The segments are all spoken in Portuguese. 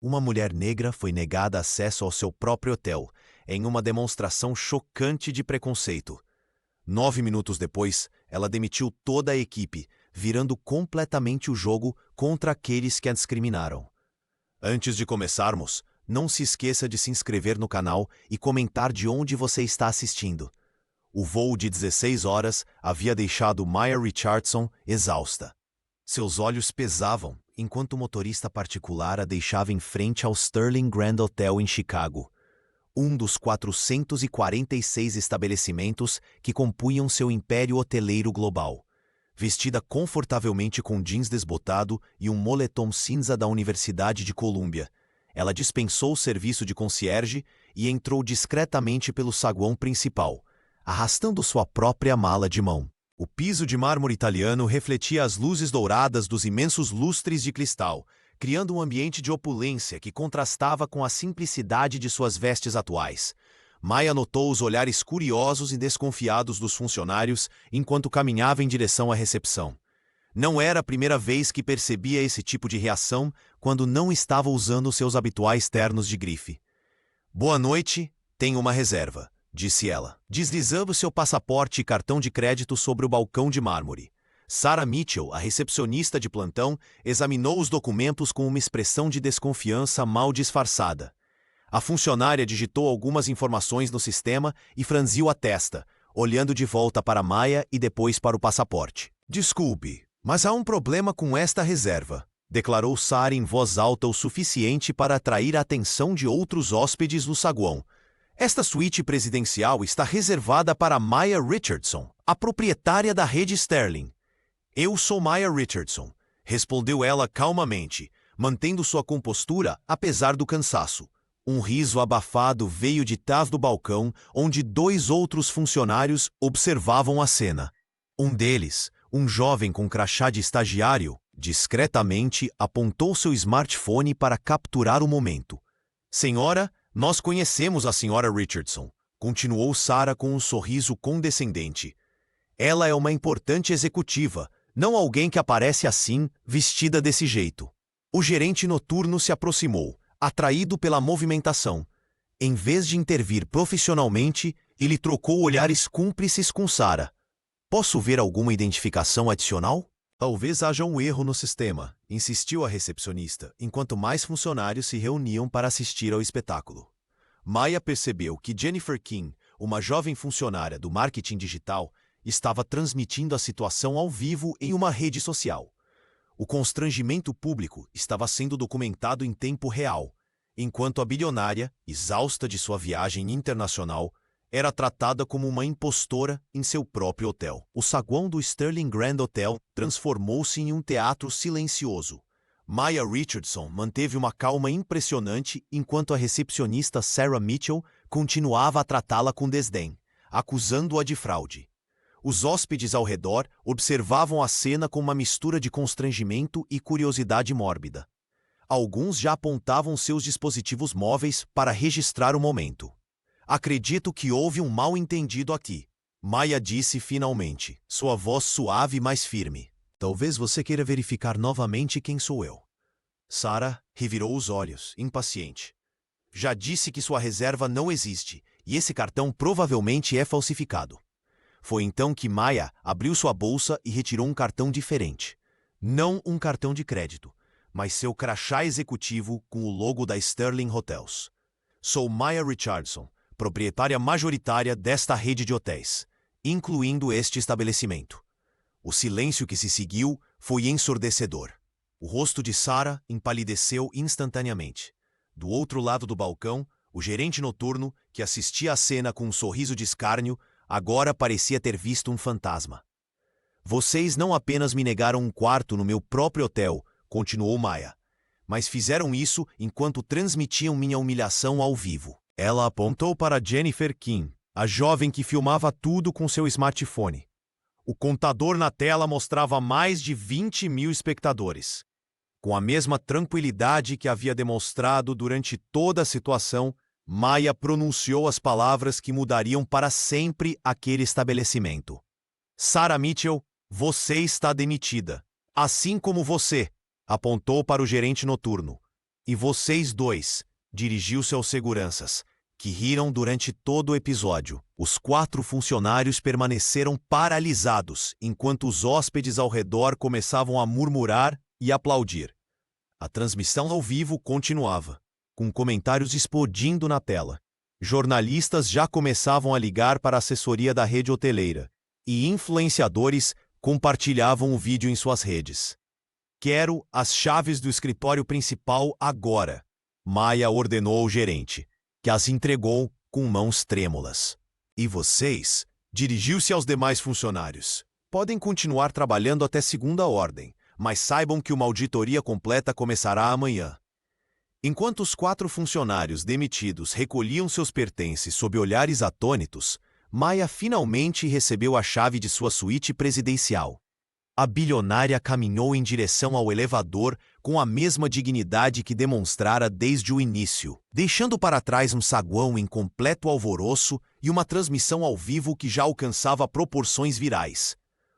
Uma mulher negra foi negada acesso ao seu próprio hotel, em uma demonstração chocante de preconceito. 9 minutos depois, ela demitiu toda a equipe, virando completamente o jogo contra aqueles que a discriminaram. Antes de começarmos, não se esqueça de se inscrever no canal e comentar de onde você está assistindo. O voo de 16 horas havia deixado Maya Richardson exausta. Seus olhos pesavam enquanto o motorista particular a deixava em frente ao Sterling Grand Hotel em Chicago, um dos 446 estabelecimentos que compunham seu império hoteleiro global. Vestida confortavelmente com jeans desbotado e um moletom cinza da Universidade de Colômbia, ela dispensou o serviço de concierge e entrou discretamente pelo saguão principal, arrastando sua própria mala de mão. O piso de mármore italiano refletia as luzes douradas dos imensos lustres de cristal, criando um ambiente de opulência que contrastava com a simplicidade de suas vestes atuais. Maya notou os olhares curiosos e desconfiados dos funcionários enquanto caminhava em direção à recepção. Não era a primeira vez que percebia esse tipo de reação quando não estava usando seus habituais ternos de grife. "Boa noite, tenho uma reserva", disse ela, deslizando seu passaporte e cartão de crédito sobre o balcão de mármore. Sarah Mitchell, a recepcionista de plantão, examinou os documentos com uma expressão de desconfiança mal disfarçada. A funcionária digitou algumas informações no sistema e franziu a testa, olhando de volta para Maya e depois para o passaporte. "Desculpe, mas há um problema com esta reserva", declarou Sarah em voz alta o suficiente para atrair a atenção de outros hóspedes no saguão. "Esta suíte presidencial está reservada para Maya Richardson, a proprietária da rede Sterling." "Eu sou Maya Richardson", respondeu ela calmamente, mantendo sua compostura apesar do cansaço. Um riso abafado veio de trás do balcão, onde 2 outros funcionários observavam a cena. Um deles, um jovem com crachá de estagiário, discretamente apontou seu smartphone para capturar o momento. "Senhora, nós conhecemos a senhora Richardson", continuou Sarah com um sorriso condescendente. "Ela é uma importante executiva, não alguém que aparece assim, vestida desse jeito." O gerente noturno se aproximou, atraído pela movimentação. Em vez de intervir profissionalmente, ele trocou olhares cúmplices com Sarah. "Posso ver alguma identificação adicional?" "Talvez haja um erro no sistema", insistiu a recepcionista, enquanto mais funcionários se reuniam para assistir ao espetáculo. Maya percebeu que Jennifer King, uma jovem funcionária do marketing digital, estava transmitindo a situação ao vivo em uma rede social. O constrangimento público estava sendo documentado em tempo real, enquanto a bilionária, exausta de sua viagem internacional, era tratada como uma impostora em seu próprio hotel. O saguão do Sterling Grand Hotel transformou-se em um teatro silencioso. Maya Richardson manteve uma calma impressionante enquanto a recepcionista Sarah Mitchell continuava a tratá-la com desdém, acusando-a de fraude. Os hóspedes ao redor observavam a cena com uma mistura de constrangimento e curiosidade mórbida. Alguns já apontavam seus dispositivos móveis para registrar o momento. "Acredito que houve um mal-entendido aqui", Maya disse finalmente, sua voz suave e mais firme. "Talvez você queira verificar novamente quem sou eu." Sarah revirou os olhos, impaciente. "Já disse que sua reserva não existe, e esse cartão provavelmente é falsificado." Foi então que Maya abriu sua bolsa e retirou um cartão diferente. Não um cartão de crédito, mas seu crachá executivo com o logo da Sterling Hotels. "Sou Maya Richardson, proprietária majoritária desta rede de hotéis, incluindo este estabelecimento." O silêncio que se seguiu foi ensurdecedor. O rosto de Sarah empalideceu instantaneamente. Do outro lado do balcão, o gerente noturno, que assistia à cena com um sorriso de escárnio, agora parecia ter visto um fantasma. "Vocês não apenas me negaram um quarto no meu próprio hotel", continuou Maya, "mas fizeram isso enquanto transmitiam minha humilhação ao vivo." Ela apontou para Jennifer King, a jovem que filmava tudo com seu smartphone. O contador na tela mostrava mais de 20.000 espectadores. Com a mesma tranquilidade que havia demonstrado durante toda a situação, Maya pronunciou as palavras que mudariam para sempre aquele estabelecimento. "Sarah Mitchell, você está demitida. Assim como você", apontou para o gerente noturno. E vocês dois, dirigiu-se aos seguranças, que riram durante todo o episódio. Os 4 funcionários permaneceram paralisados, enquanto os hóspedes ao redor começavam a murmurar e aplaudir. A transmissão ao vivo continuava, com comentários explodindo na tela. Jornalistas já começavam a ligar para a assessoria da rede hoteleira, e influenciadores compartilhavam o vídeo em suas redes. "Quero as chaves do escritório principal agora", Maya ordenou ao gerente, que as entregou com mãos trêmulas. "E vocês?", dirigiu-se aos demais funcionários. "Podem continuar trabalhando até segunda ordem, mas saibam que uma auditoria completa começará amanhã." Enquanto os 4 funcionários demitidos recolhiam seus pertences sob olhares atônitos, Maya finalmente recebeu a chave de sua suíte presidencial. A bilionária caminhou em direção ao elevador com a mesma dignidade que demonstrara desde o início, deixando para trás um saguão em completo alvoroço e uma transmissão ao vivo que já alcançava proporções virais.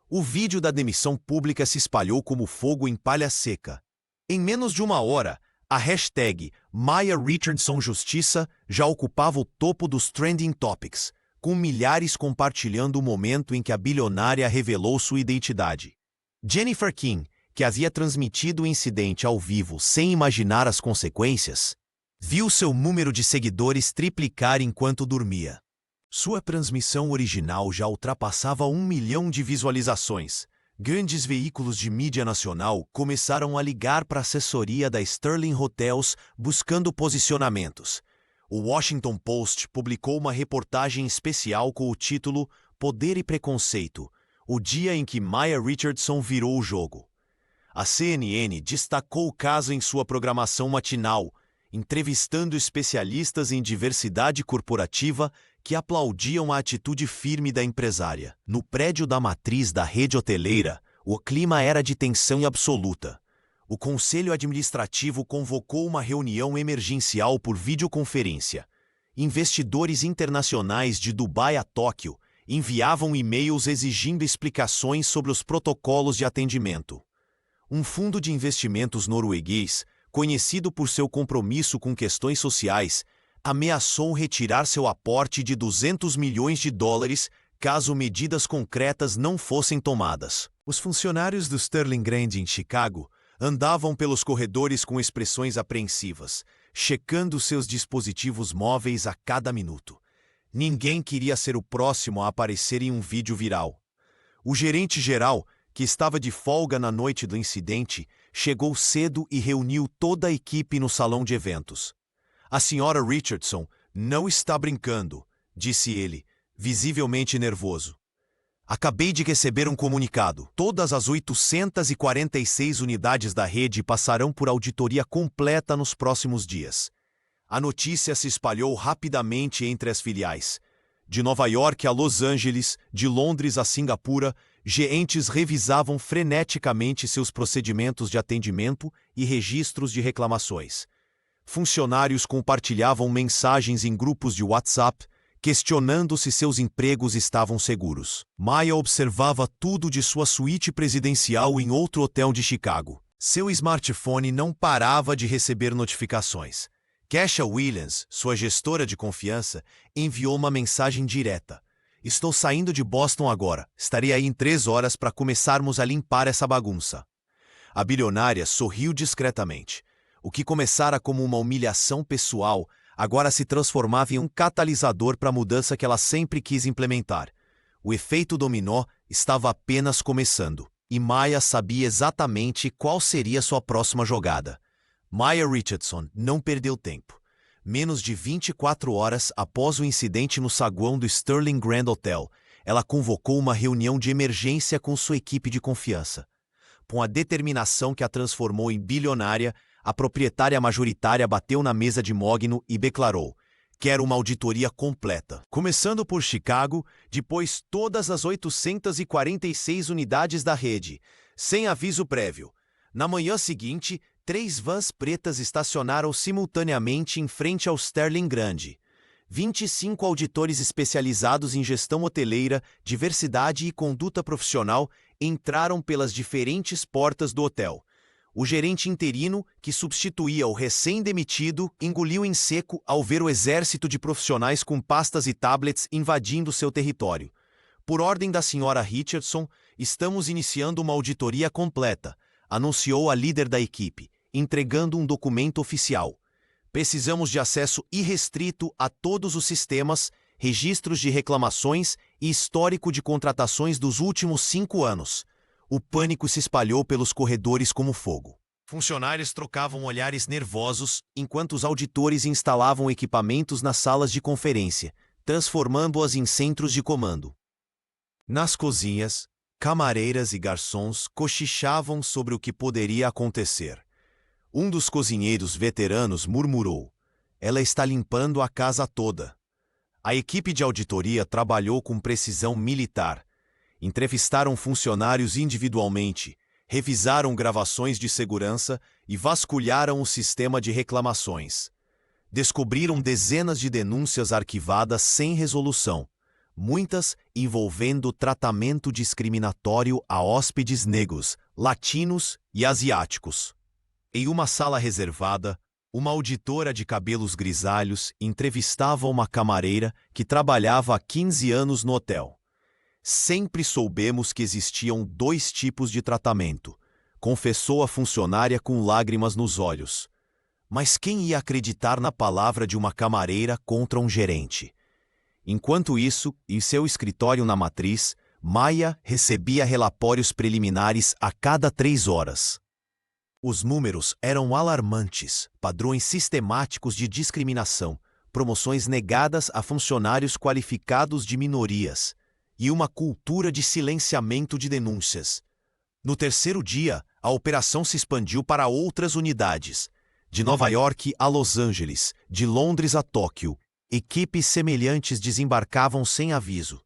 O vídeo da demissão pública se espalhou como fogo em palha seca. Em menos de uma hora, a hashtag Maya Richardson Justiça já ocupava o topo dos trending topics, com milhares compartilhando o momento em que a bilionária revelou sua identidade. Jennifer Kim, que havia transmitido o incidente ao vivo sem imaginar as consequências, viu seu número de seguidores triplicar enquanto dormia. Sua transmissão original já ultrapassava 1 milhão de visualizações. Grandes veículos de mídia nacional começaram a ligar para a assessoria da Sterling Hotels buscando posicionamentos. O Washington Post publicou uma reportagem especial com o título "Poder e Preconceito: o dia em que Maya Richardson virou o jogo". A CNN destacou o caso em sua programação matinal, entrevistando especialistas em diversidade corporativa que aplaudiam a atitude firme da empresária. No prédio da matriz da rede hoteleira, o clima era de tensão absoluta. O Conselho Administrativo convocou uma reunião emergencial por videoconferência. Investidores internacionais de Dubai a Tóquio enviavam e-mails exigindo explicações sobre os protocolos de atendimento. Um fundo de investimentos norueguês, conhecido por seu compromisso com questões sociais, ameaçou retirar seu aporte de $200 milhões caso medidas concretas não fossem tomadas. Os funcionários do Sterling Grand em Chicago andavam pelos corredores com expressões apreensivas, checando seus dispositivos móveis a cada minuto. Ninguém queria ser o próximo a aparecer em um vídeo viral. O gerente-geral, que estava de folga na noite do incidente, chegou cedo e reuniu toda a equipe no salão de eventos. "A senhora Richardson não está brincando", disse ele, visivelmente nervoso. "Acabei de receber um comunicado. Todas as 846 unidades da rede passarão por auditoria completa nos próximos dias." A notícia se espalhou rapidamente entre as filiais. De Nova York a Los Angeles, de Londres a Singapura, gerentes revisavam freneticamente seus procedimentos de atendimento e registros de reclamações. Funcionários compartilhavam mensagens em grupos de WhatsApp, questionando se seus empregos estavam seguros. Maya observava tudo de sua suíte presidencial em outro hotel de Chicago. Seu smartphone não parava de receber notificações. Kesha Williams, sua gestora de confiança, enviou uma mensagem direta. "Estou saindo de Boston agora. Estarei aí em 3 horas para começarmos a limpar essa bagunça." A bilionária sorriu discretamente. O que começara como uma humilhação pessoal, agora se transformava em um catalisador para a mudança que ela sempre quis implementar. O efeito dominó estava apenas começando, e Maya sabia exatamente qual seria sua próxima jogada. Maya Richardson não perdeu tempo. Menos de 24 horas após o incidente no saguão do Sterling Grand Hotel, ela convocou uma reunião de emergência com sua equipe de confiança. Com a determinação que a transformou em bilionária, a proprietária majoritária bateu na mesa de mogno e declarou: "Quero uma auditoria completa, começando por Chicago, depois todas as 846 unidades da rede, sem aviso prévio." Na manhã seguinte, 3 vans pretas estacionaram simultaneamente em frente ao Sterling Grand. 25 auditores especializados em gestão hoteleira, diversidade e conduta profissional entraram pelas diferentes portas do hotel. O gerente interino, que substituía o recém-demitido, engoliu em seco ao ver o exército de profissionais com pastas e tablets invadindo seu território. Por ordem da senhora Richardson, estamos iniciando uma auditoria completa, anunciou a líder da equipe, entregando um documento oficial. Precisamos de acesso irrestrito a todos os sistemas, registros de reclamações e histórico de contratações dos últimos 5 anos. O pânico se espalhou pelos corredores como fogo. Funcionários trocavam olhares nervosos enquanto os auditores instalavam equipamentos nas salas de conferência, transformando-as em centros de comando. Nas cozinhas, camareiras e garçons cochichavam sobre o que poderia acontecer. Um dos cozinheiros veteranos murmurou: "Ela está limpando a casa toda." A equipe de auditoria trabalhou com precisão militar. Entrevistaram funcionários individualmente, revisaram gravações de segurança e vasculharam o sistema de reclamações. Descobriram dezenas de denúncias arquivadas sem resolução, muitas envolvendo tratamento discriminatório a hóspedes negros, latinos e asiáticos. Em uma sala reservada, uma auditora de cabelos grisalhos entrevistava uma camareira que trabalhava há 15 anos no hotel. "Sempre soubemos que existiam 2 tipos de tratamento", confessou a funcionária com lágrimas nos olhos. Mas quem ia acreditar na palavra de uma camareira contra um gerente? Enquanto isso, em seu escritório na Matriz, Maya recebia relatórios preliminares a cada 3 horas. Os números eram alarmantes: padrões sistemáticos de discriminação, promoções negadas a funcionários qualificados de minorias e uma cultura de silenciamento de denúncias. No terceiro dia, a operação se expandiu para outras unidades. De Nova York a Los Angeles, de Londres a Tóquio, equipes semelhantes desembarcavam sem aviso.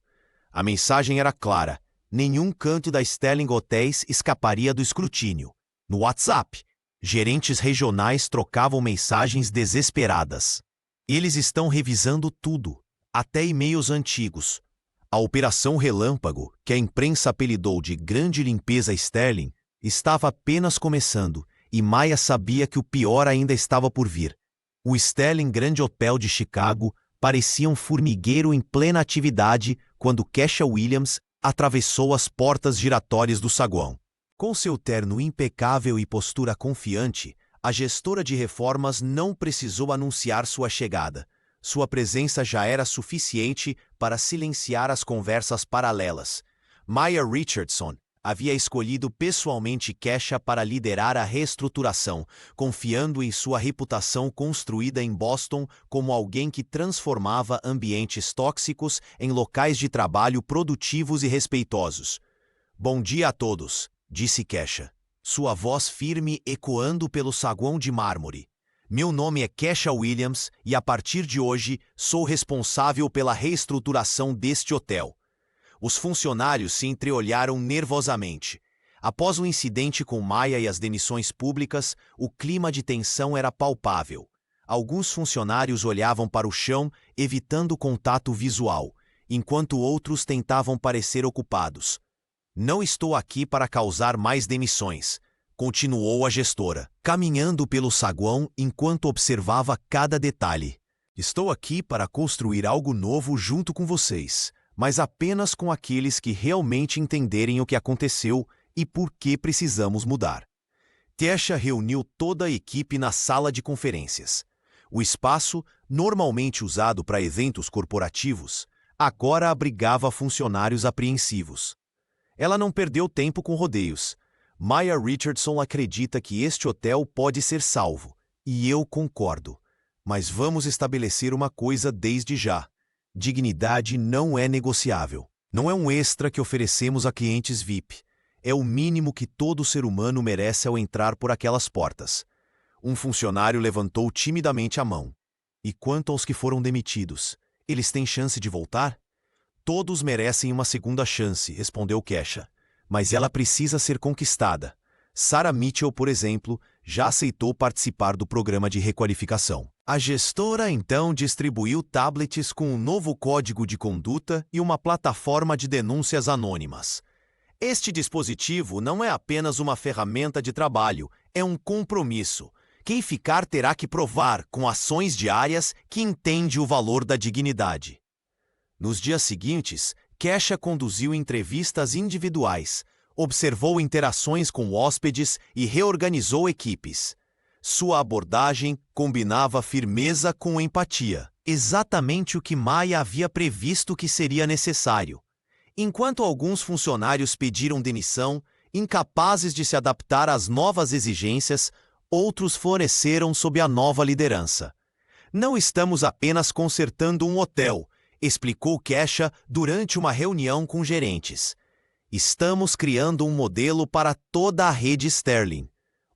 A mensagem era clara: nenhum canto da Sterling Hotels escaparia do escrutínio. No WhatsApp, gerentes regionais trocavam mensagens desesperadas. "Eles estão revisando tudo, até e-mails antigos." A Operação Relâmpago, que a imprensa apelidou de Grande Limpeza Sterling, estava apenas começando, e Maya sabia que o pior ainda estava por vir. O Sterling Grand Hotel de Chicago parecia um formigueiro em plena atividade quando Kesha Williams atravessou as portas giratórias do saguão. Com seu terno impecável e postura confiante, a gestora de reformas não precisou anunciar sua chegada. Sua presença já era suficiente para silenciar as conversas paralelas. Maya Richardson havia escolhido pessoalmente Kesha para liderar a reestruturação, confiando em sua reputação construída em Boston como alguém que transformava ambientes tóxicos em locais de trabalho produtivos e respeitosos. "Bom dia a todos", disse Kesha, sua voz firme ecoando pelo saguão de mármore. "Meu nome é Kesha Williams e a partir de hoje sou responsável pela reestruturação deste hotel." Os funcionários se entreolharam nervosamente. Após o incidente com Maya e as demissões públicas, o clima de tensão era palpável. Alguns funcionários olhavam para o chão, evitando contato visual, enquanto outros tentavam parecer ocupados. "Não estou aqui para causar mais demissões", continuou a gestora, caminhando pelo saguão enquanto observava cada detalhe. "Estou aqui para construir algo novo junto com vocês, mas apenas com aqueles que realmente entenderem o que aconteceu e por que precisamos mudar." Kesha reuniu toda a equipe na sala de conferências. O espaço, normalmente usado para eventos corporativos, agora abrigava funcionários apreensivos. Ela não perdeu tempo com rodeios. "Maya Richardson acredita que este hotel pode ser salvo, e eu concordo. Mas vamos estabelecer uma coisa desde já. Dignidade não é negociável. Não é um extra que oferecemos a clientes VIP. É o mínimo que todo ser humano merece ao entrar por aquelas portas." Um funcionário levantou timidamente a mão. "E quanto aos que foram demitidos, eles têm chance de voltar?" "Todos merecem uma segunda chance", respondeu Kesha. "Mas ela precisa ser conquistada. Sarah Mitchell, por exemplo, já aceitou participar do programa de requalificação." A gestora então distribuiu tablets com um novo código de conduta e uma plataforma de denúncias anônimas. "Este dispositivo não é apenas uma ferramenta de trabalho, É um compromisso. Quem ficar terá que provar, com ações diárias, que entende o valor da dignidade. Nos dias seguintes, Kesha conduziu entrevistas individuais, observou interações com hóspedes e reorganizou equipes. Sua abordagem combinava firmeza com empatia, exatamente o que Maya havia previsto que seria necessário. Enquanto alguns funcionários pediram demissão, incapazes de se adaptar às novas exigências, outros floresceram sob a nova liderança. Não estamos apenas consertando um hotel, explicou Kesha durante uma reunião com gerentes. Estamos criando um modelo para toda a rede Sterling.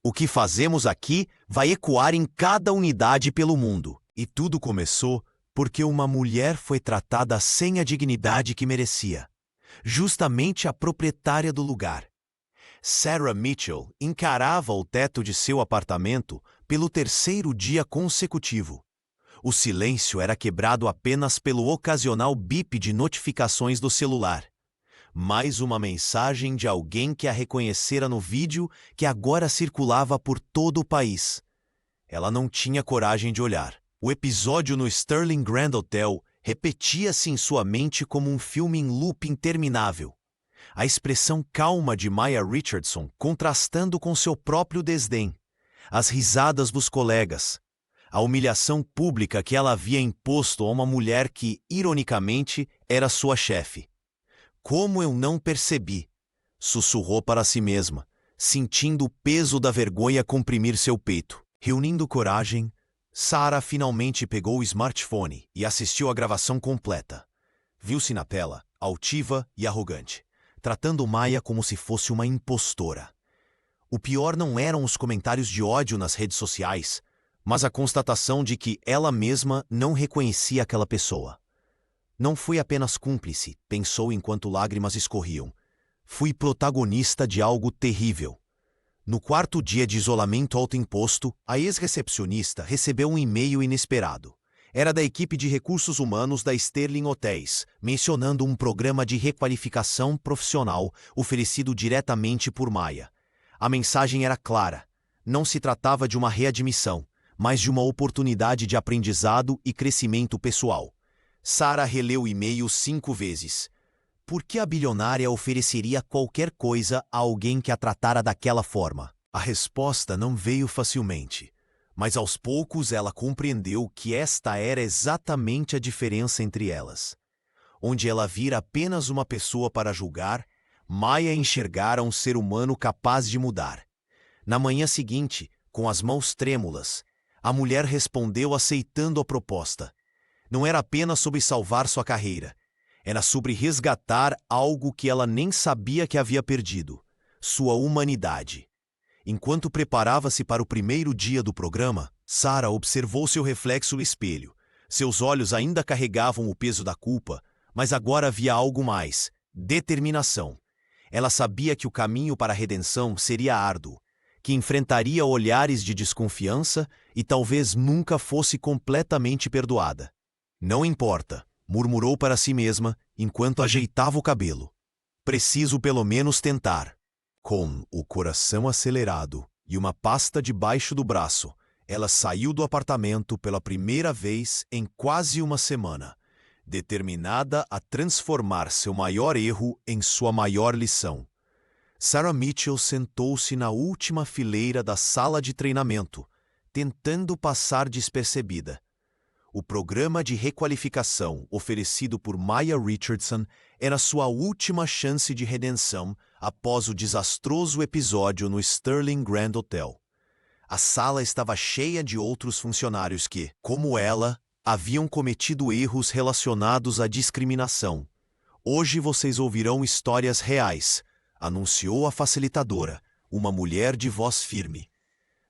O que fazemos aqui vai ecoar em cada unidade pelo mundo. E tudo começou porque uma mulher foi tratada sem a dignidade que merecia. Justamente a proprietária do lugar. Sarah Mitchell encarava o teto de seu apartamento pelo terceiro dia consecutivo. O silêncio era quebrado apenas pelo ocasional bip de notificações do celular. Mais uma mensagem de alguém que a reconhecera no vídeo que agora circulava por todo o país. Ela não tinha coragem de olhar. O episódio no Sterling Grand Hotel repetia-se em sua mente como um filme em loop interminável. A expressão calma de Maya Richardson contrastando com seu próprio desdém. As risadas dos colegas. A humilhação pública que ela havia imposto a uma mulher que, ironicamente, era sua chefe. Como eu não percebi? Sussurrou para si mesma, sentindo o peso da vergonha comprimir seu peito. Reunindo coragem, Sarah finalmente pegou o smartphone e assistiu à gravação completa. Viu-se na tela, altiva e arrogante, tratando Maya como se fosse uma impostora. O pior não eram os comentários de ódio nas redes sociais, mas a constatação de que ela mesma não reconhecia aquela pessoa. Não fui apenas cúmplice, pensou enquanto lágrimas escorriam. Fui protagonista de algo terrível. No quarto dia de isolamento autoimposto, a ex-recepcionista recebeu um e-mail inesperado. Era da equipe de recursos humanos da Sterling Hotels, mencionando um programa de requalificação profissional oferecido diretamente por Maya. A mensagem era clara. Não se tratava de uma readmissão, mas de uma oportunidade de aprendizado e crescimento pessoal. Sarah releu o e-mail 5 vezes. Por que a bilionária ofereceria qualquer coisa a alguém que a tratara daquela forma? A resposta não veio facilmente, mas aos poucos ela compreendeu que esta era exatamente a diferença entre elas. Onde ela vira apenas uma pessoa para julgar, Maya enxergara um ser humano capaz de mudar. Na manhã seguinte, com as mãos trêmulas, a mulher respondeu aceitando a proposta. Não era apenas sobre salvar sua carreira. Era sobre resgatar algo que ela nem sabia que havia perdido. Sua humanidade. Enquanto preparava-se para o primeiro dia do programa, Sarah observou seu reflexo no espelho. Seus olhos ainda carregavam o peso da culpa, mas agora havia algo mais: determinação. Ela sabia que o caminho para a redenção seria árduo, que enfrentaria olhares de desconfiança e talvez nunca fosse completamente perdoada. Não importa, murmurou para si mesma enquanto ajeitava o cabelo. Preciso pelo menos tentar. Com o coração acelerado e uma pasta debaixo do braço, ela saiu do apartamento pela primeira vez em quase uma semana, determinada a transformar seu maior erro em sua maior lição. Sarah Mitchell sentou-se na última fileira da sala de treinamento, tentando passar despercebida. O programa de requalificação oferecido por Maya Richardson era sua última chance de redenção após o desastroso episódio no Sterling Grand Hotel. A sala estava cheia de outros funcionários que, como ela, haviam cometido erros relacionados à discriminação. Hoje vocês ouvirão histórias reais, anunciou a facilitadora, uma mulher de voz firme.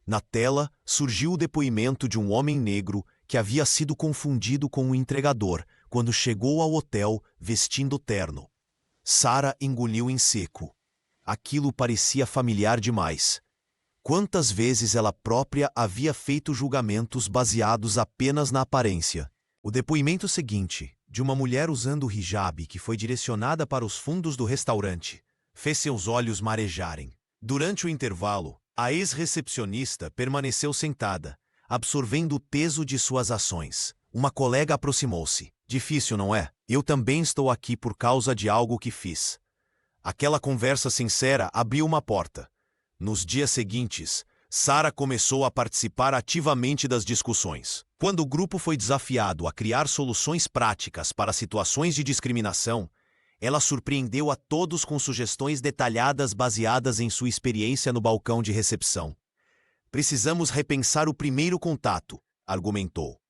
Na tela, surgiu o depoimento de um homem negro que havia sido confundido com um entregador quando chegou ao hotel vestindo terno. Sarah engoliu em seco. Aquilo parecia familiar demais. Quantas vezes ela própria havia feito julgamentos baseados apenas na aparência? O depoimento seguinte, de uma mulher usando o hijab que foi direcionada para os fundos do restaurante, fez seus olhos marejarem. Durante o intervalo, A ex-recepcionista permaneceu sentada, absorvendo o peso de suas ações. Uma colega aproximou-se. Difícil, não é? Eu também estou aqui por causa de algo que fiz. Aquela conversa sincera abriu uma porta. Nos dias seguintes, Sarah começou a participar ativamente das discussões. Quando o grupo foi desafiado a criar soluções práticas para situações de discriminação, ela surpreendeu a todos com sugestões detalhadas baseadas em sua experiência no balcão de recepção. Precisamos repensar o primeiro contato, argumentou.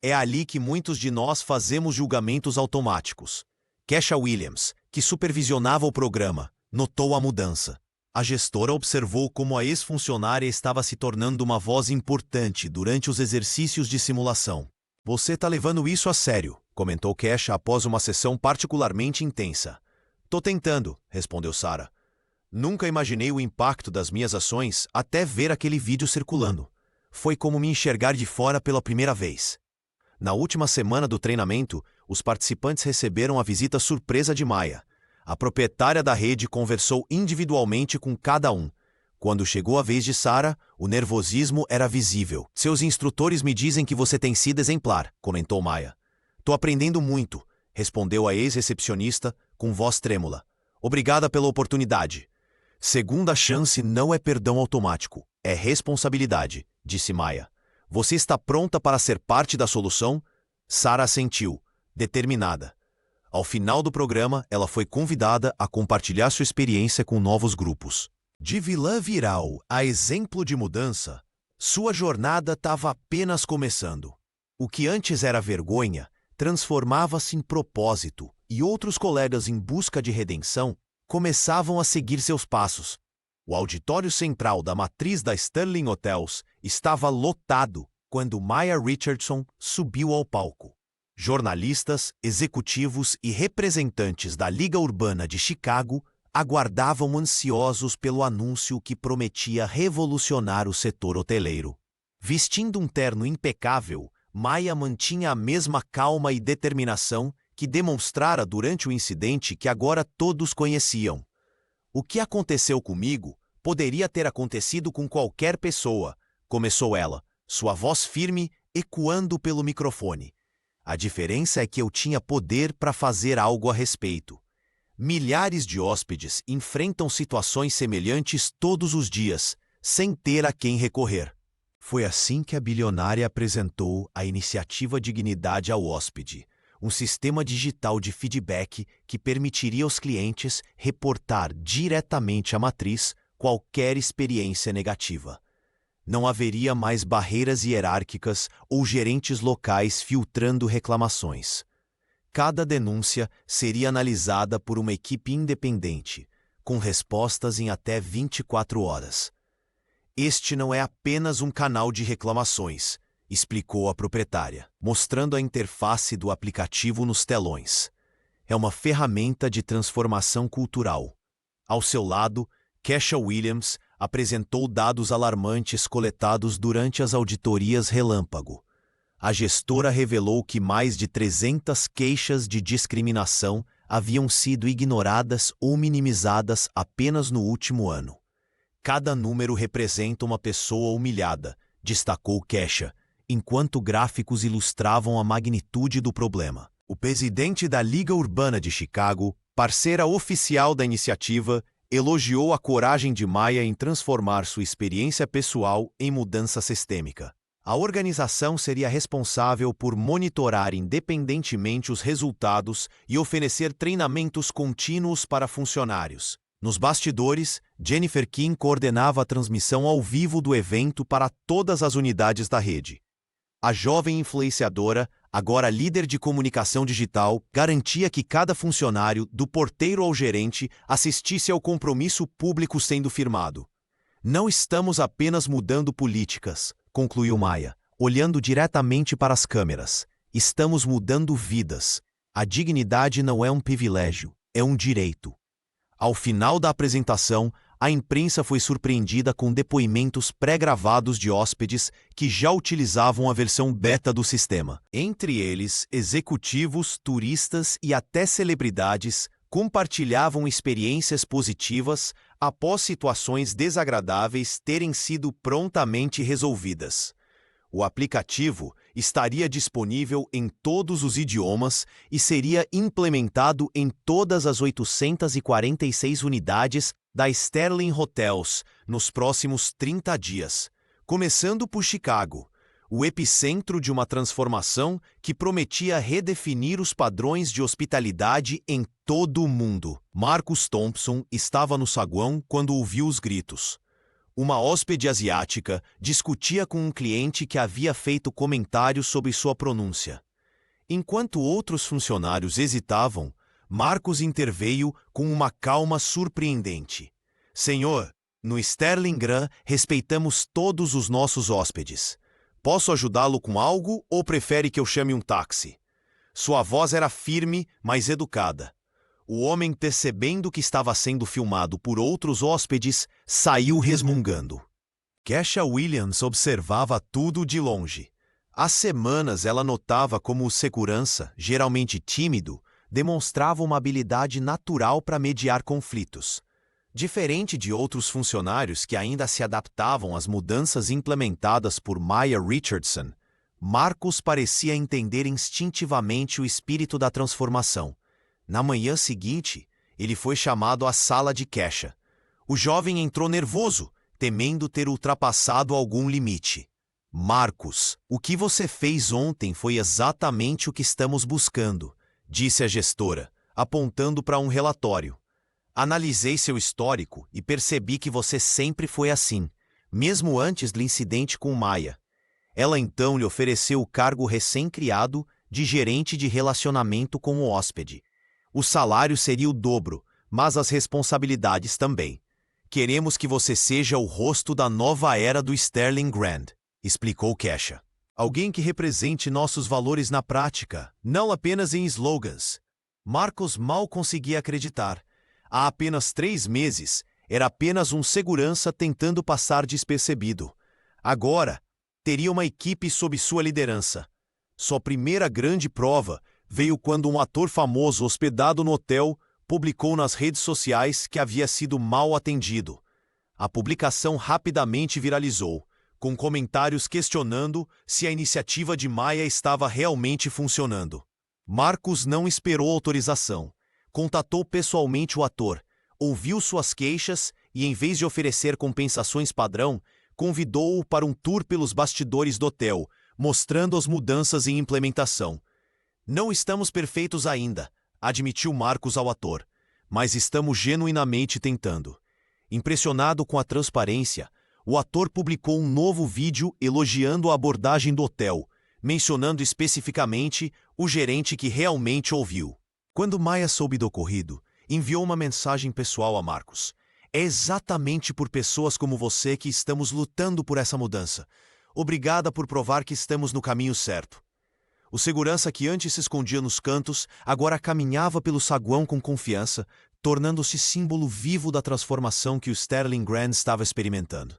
É ali que muitos de nós fazemos julgamentos automáticos. Kesha Williams, que supervisionava o programa, notou a mudança. A gestora observou como a ex-funcionária estava se tornando uma voz importante durante os exercícios de simulação. Você está levando isso a sério, comentou Kesha após uma sessão particularmente intensa. Tô tentando, respondeu Sarah. Nunca imaginei o impacto das minhas ações até ver aquele vídeo circulando. Foi como me enxergar de fora pela primeira vez. Na última semana do treinamento, os participantes receberam a visita surpresa de Maya. A proprietária da rede conversou individualmente com cada um. Quando chegou a vez de Sarah, o nervosismo era visível. Seus instrutores me dizem que você tem sido exemplar, comentou Maya. Tô aprendendo muito, respondeu a ex-recepcionista com voz trêmula. Obrigada pela oportunidade. Segunda chance não é perdão automático, é responsabilidade, disse Maya. Você está pronta para ser parte da solução? Sarah assentiu, determinada. Ao final do programa, ela foi convidada a compartilhar sua experiência com novos grupos. De vilã viral a exemplo de mudança, sua jornada estava apenas começando. O que antes era vergonha, transformava-se em propósito, e outros colegas em busca de redenção começavam a seguir seus passos. O auditório central da matriz da Sterling Hotels estava lotado quando Maya Richardson subiu ao palco. Jornalistas, executivos e representantes da Liga Urbana de Chicago aguardavam ansiosos pelo anúncio que prometia revolucionar o setor hoteleiro. Vestindo um terno impecável, Maya mantinha a mesma calma e determinação que demonstrara durante o incidente que agora todos conheciam. O que aconteceu comigo poderia ter acontecido com qualquer pessoa, começou ela, sua voz firme ecoando pelo microfone. A diferença é que eu tinha poder para fazer algo a respeito. Milhares de hóspedes enfrentam situações semelhantes todos os dias, sem ter a quem recorrer. Foi assim que a bilionária apresentou a iniciativa Dignidade ao Hóspede, um sistema digital de feedback que permitiria aos clientes reportar diretamente à matriz qualquer experiência negativa. Não haveria mais barreiras hierárquicas ou gerentes locais filtrando reclamações. Cada denúncia seria analisada por uma equipe independente, com respostas em até 24 horas. Este não é apenas um canal de reclamações, explicou a proprietária, mostrando a interface do aplicativo nos telões. É uma ferramenta de transformação cultural. Ao seu lado, Kesha Williams apresentou dados alarmantes coletados durante as auditorias relâmpago. A gestora revelou que mais de 300 queixas de discriminação haviam sido ignoradas ou minimizadas apenas no último ano. Cada número representa uma pessoa humilhada, destacou Kesha, enquanto gráficos ilustravam a magnitude do problema. O presidente da Liga Urbana de Chicago, parceira oficial da iniciativa, elogiou a coragem de Maya em transformar sua experiência pessoal em mudança sistêmica. A organização seria responsável por monitorar independentemente os resultados e oferecer treinamentos contínuos para funcionários. Nos bastidores, Jennifer Kim coordenava a transmissão ao vivo do evento para todas as unidades da rede. A jovem influenciadora, agora líder de comunicação digital, garantia que cada funcionário, do porteiro ao gerente, assistisse ao compromisso público sendo firmado. Não estamos apenas mudando políticas, concluiu Maya, olhando diretamente para as câmeras. Estamos mudando vidas. A dignidade não é um privilégio, é um direito. Ao final da apresentação, a imprensa foi surpreendida com depoimentos pré-gravados de hóspedes que já utilizavam a versão beta do sistema. Entre eles, executivos, turistas e até celebridades compartilhavam experiências positivas após situações desagradáveis terem sido prontamente resolvidas. O aplicativo estaria disponível em todos os idiomas e seria implementado em todas as 846 unidades da Sterling Hotels nos próximos 30 dias, começando por Chicago, o epicentro de uma transformação que prometia redefinir os padrões de hospitalidade em todo o mundo. Marcus Thompson estava no saguão quando ouviu os gritos. Uma hóspede asiática discutia com um cliente que havia feito comentários sobre sua pronúncia. Enquanto outros funcionários hesitavam, Marcus interveio com uma calma surpreendente. Senhor, no Sterling Grand respeitamos todos os nossos hóspedes. Posso ajudá-lo com algo ou prefere que eu chame um táxi? Sua voz era firme, mas educada. O homem, percebendo que estava sendo filmado por outros hóspedes, saiu resmungando. Kesha Williams observava tudo de longe. Há semanas ela notava como o segurança, geralmente tímido, demonstrava uma habilidade natural para mediar conflitos. Diferente de outros funcionários que ainda se adaptavam às mudanças implementadas por Maya Richardson, Marcus parecia entender instintivamente o espírito da transformação. Na manhã seguinte, ele foi chamado à sala de Kesha. O jovem entrou nervoso, temendo ter ultrapassado algum limite. Marcus, o que você fez ontem foi exatamente o que estamos buscando, disse a gestora, apontando para um relatório. Analisei seu histórico e percebi que você sempre foi assim, mesmo antes do incidente com Maya. Ela então lhe ofereceu o cargo recém-criado de gerente de relacionamento com o hóspede. O salário seria o dobro, mas as responsabilidades também. Queremos que você seja o rosto da nova era do Sterling Grand, explicou Kesha. Alguém que represente nossos valores na prática, não apenas em slogans. Marcus mal conseguia acreditar. Há apenas 3 meses, era apenas um segurança tentando passar despercebido. Agora, teria uma equipe sob sua liderança. Sua primeira grande prova veio quando um ator famoso hospedado no hotel publicou nas redes sociais que havia sido mal atendido. A publicação rapidamente viralizou, com comentários questionando se a iniciativa de Maya estava realmente funcionando. Marcus não esperou autorização. Contatou pessoalmente o ator, ouviu suas queixas e, em vez de oferecer compensações padrão, convidou-o para um tour pelos bastidores do hotel, mostrando as mudanças em implementação. Não estamos perfeitos ainda, admitiu Marcus ao ator, mas estamos genuinamente tentando. Impressionado com a transparência, o ator publicou um novo vídeo elogiando a abordagem do hotel, mencionando especificamente o gerente que realmente ouviu. Quando Maya soube do ocorrido, enviou uma mensagem pessoal a Marcus. É exatamente por pessoas como você que estamos lutando por essa mudança. Obrigada por provar que estamos no caminho certo. O segurança que antes se escondia nos cantos, agora caminhava pelo saguão com confiança, tornando-se símbolo vivo da transformação que o Sterling Grand estava experimentando.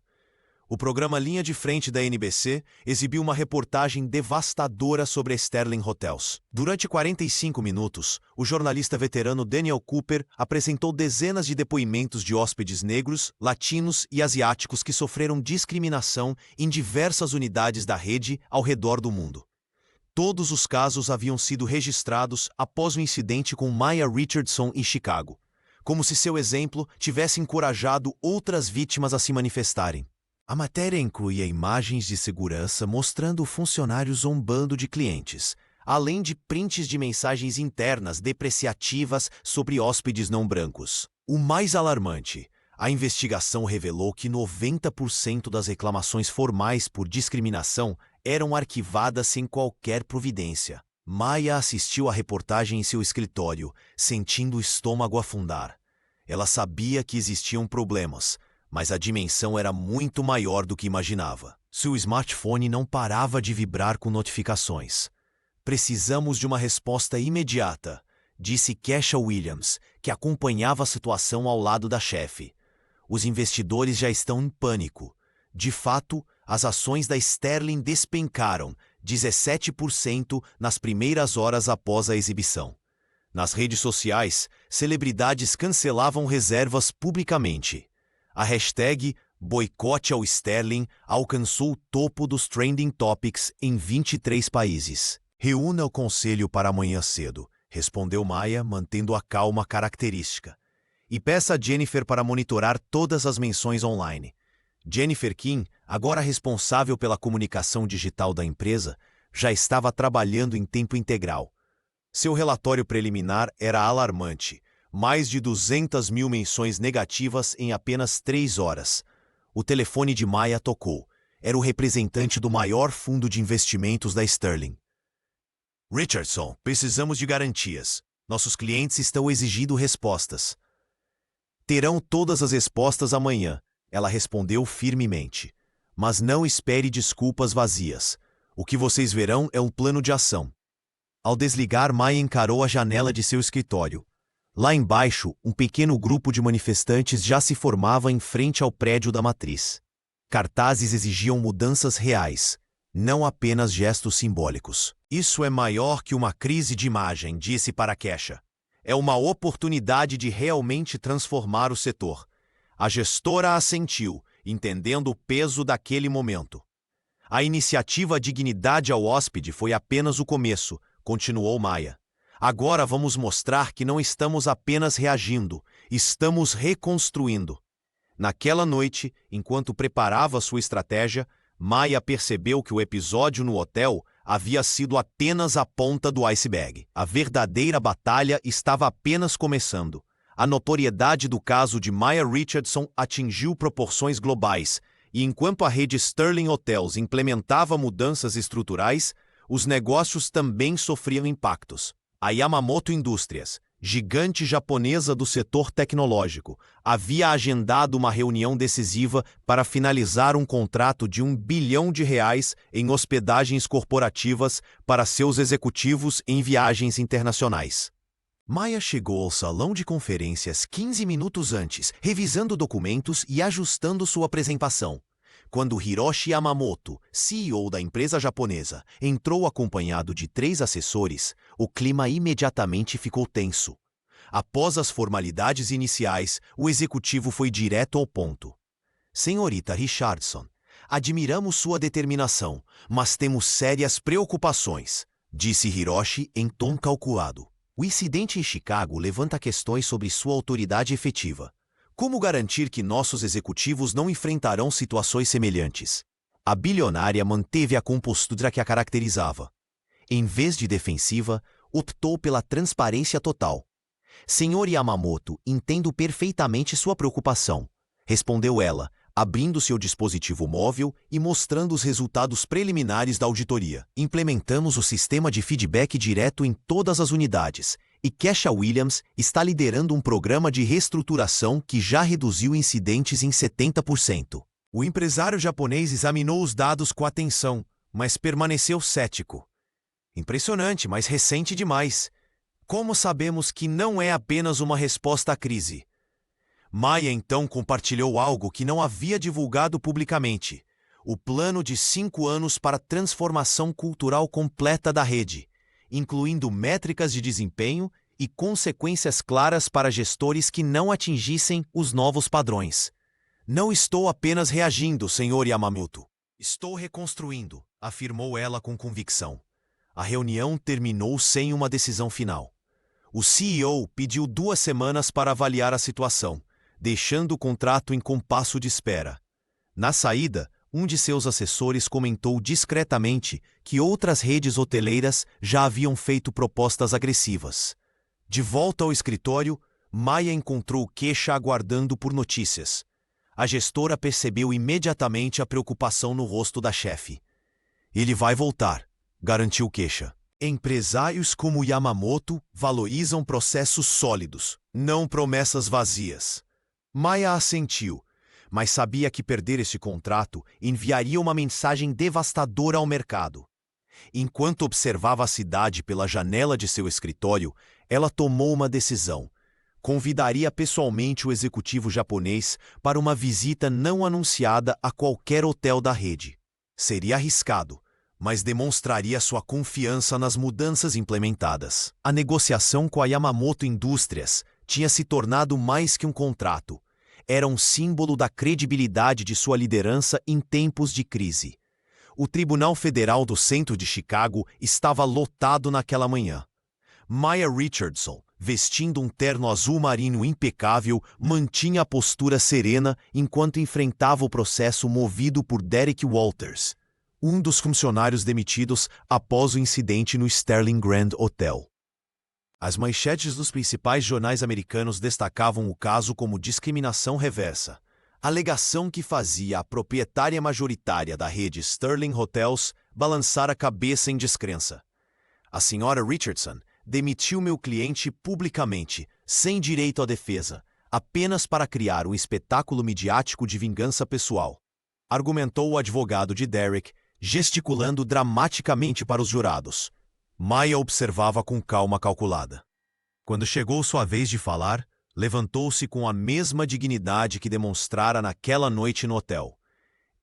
O programa Linha de Frente da NBC exibiu uma reportagem devastadora sobre a Sterling Hotels. Durante 45 minutos, o jornalista veterano Daniel Cooper apresentou dezenas de depoimentos de hóspedes negros, latinos e asiáticos que sofreram discriminação em diversas unidades da rede ao redor do mundo. Todos os casos haviam sido registrados após o incidente com Maya Richardson em Chicago, como se seu exemplo tivesse encorajado outras vítimas a se manifestarem. A matéria incluía imagens de segurança mostrando funcionários zombando de clientes, além de prints de mensagens internas depreciativas sobre hóspedes não brancos. O mais alarmante, a investigação revelou que 90% das reclamações formais por discriminação eram arquivadas sem qualquer providência. Maya assistiu à reportagem em seu escritório, sentindo o estômago afundar. Ela sabia que existiam problemas, mas a dimensão era muito maior do que imaginava. Seu smartphone não parava de vibrar com notificações. Precisamos de uma resposta imediata, disse Kesha Williams, que acompanhava a situação ao lado da chefe. Os investidores já estão em pânico. De fato, as ações da Sterling despencaram 17% nas primeiras horas após a exibição. Nas redes sociais, celebridades cancelavam reservas publicamente. A hashtag Boicote ao Sterling alcançou o topo dos trending topics em 23 países. Reúna o conselho para amanhã cedo, respondeu Maya, mantendo a calma característica. E peça a Jennifer para monitorar todas as menções online. Jennifer Kim, agora responsável pela comunicação digital da empresa, já estava trabalhando em tempo integral. Seu relatório preliminar era alarmante. Mais de 200 mil menções negativas em apenas 3 horas. O telefone de Maya tocou. Era o representante do maior fundo de investimentos da Sterling. Richardson, precisamos de garantias. Nossos clientes estão exigindo respostas. Terão todas as respostas amanhã, ela respondeu firmemente. Mas não espere desculpas vazias. O que vocês verão é um plano de ação. Ao desligar, Maya encarou a janela de seu escritório. Lá embaixo, um pequeno grupo de manifestantes já se formava em frente ao prédio da matriz. Cartazes exigiam mudanças reais, não apenas gestos simbólicos. Isso é maior que uma crise de imagem, disse para Kesha. É uma oportunidade de realmente transformar o setor. A gestora assentiu, entendendo o peso daquele momento. A iniciativa Dignidade ao Hóspede foi apenas o começo, continuou Maya. Agora vamos mostrar que não estamos apenas reagindo, estamos reconstruindo. Naquela noite, enquanto preparava sua estratégia, Maya percebeu que o episódio no hotel havia sido apenas a ponta do iceberg. A verdadeira batalha estava apenas começando. A notoriedade do caso de Maya Richardson atingiu proporções globais, e enquanto a rede Sterling Hotels implementava mudanças estruturais, os negócios também sofriam impactos. A Yamamoto Indústrias, gigante japonesa do setor tecnológico, havia agendado uma reunião decisiva para finalizar um contrato de R$1 bilhão em hospedagens corporativas para seus executivos em viagens internacionais. Maya chegou ao salão de conferências 15 minutos antes, revisando documentos e ajustando sua apresentação. Quando Hiroshi Yamamoto, CEO da empresa japonesa, entrou acompanhado de 3 assessores, o clima imediatamente ficou tenso. Após as formalidades iniciais, o executivo foi direto ao ponto. Senhorita Richardson, admiramos sua determinação, mas temos sérias preocupações, disse Hiroshi em tom calculado. O incidente em Chicago levanta questões sobre sua autoridade efetiva. Como garantir que nossos executivos não enfrentarão situações semelhantes? A bilionária manteve a compostura que a caracterizava. Em vez de defensiva, optou pela transparência total. Senhor Yamamoto, entendo perfeitamente sua preocupação, respondeu ela, abrindo seu dispositivo móvel e mostrando os resultados preliminares da auditoria. Implementamos o sistema de feedback direto em todas as unidades, e Kesha Williams está liderando um programa de reestruturação que já reduziu incidentes em 70%. O empresário japonês examinou os dados com atenção, mas permaneceu cético. Impressionante, mas recente demais. Como sabemos que não é apenas uma resposta à crise? Maya então compartilhou algo que não havia divulgado publicamente: o plano de 5 anos para a transformação cultural completa da rede, incluindo métricas de desempenho e consequências claras para gestores que não atingissem os novos padrões. Não estou apenas reagindo, Sr. Yamamoto. Estou reconstruindo, afirmou ela com convicção. A reunião terminou sem uma decisão final. O CEO pediu 2 semanas para avaliar a situação, deixando o contrato em compasso de espera. Na saída, um de seus assessores comentou discretamente que outras redes hoteleiras já haviam feito propostas agressivas. De volta ao escritório, Maya encontrou Kesha aguardando por notícias. A gestora percebeu imediatamente a preocupação no rosto da chefe. Ele vai voltar, garantiu Kesha. Empresários como Yamamoto valorizam processos sólidos, não promessas vazias. Maya assentiu, mas sabia que perder esse contrato enviaria uma mensagem devastadora ao mercado. Enquanto observava a cidade pela janela de seu escritório, ela tomou uma decisão. Convidaria pessoalmente o executivo japonês para uma visita não anunciada a qualquer hotel da rede. Seria arriscado, mas demonstraria sua confiança nas mudanças implementadas. A negociação com a Yamamoto Indústrias tinha se tornado mais que um contrato. Era um símbolo da credibilidade de sua liderança em tempos de crise. O Tribunal Federal do Centro de Chicago estava lotado naquela manhã. Maya Richardson, vestindo um terno azul marinho impecável, mantinha a postura serena enquanto enfrentava o processo movido por Derek Walters, um dos funcionários demitidos após o incidente no Sterling Grand Hotel. As manchetes dos principais jornais americanos destacavam o caso como discriminação reversa, alegação que fazia a proprietária majoritária da rede Sterling Hotels balançar a cabeça em descrença. A senhora Richardson demitiu meu cliente publicamente, sem direito à defesa, apenas para criar um espetáculo midiático de vingança pessoal, argumentou o advogado de Derek, gesticulando dramaticamente para os jurados. Maya observava com calma calculada. Quando chegou sua vez de falar, levantou-se com a mesma dignidade que demonstrara naquela noite no hotel.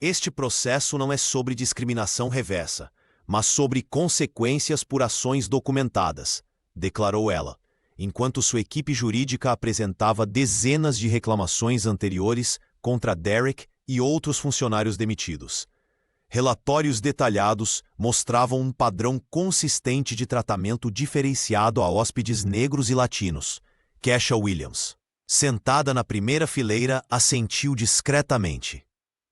Este processo não é sobre discriminação reversa, mas sobre consequências por ações documentadas, declarou ela, enquanto sua equipe jurídica apresentava dezenas de reclamações anteriores contra Derek e outros funcionários demitidos. Relatórios detalhados mostravam um padrão consistente de tratamento diferenciado a hóspedes negros e latinos. Kesha Williams, sentada na primeira fileira, assentiu discretamente.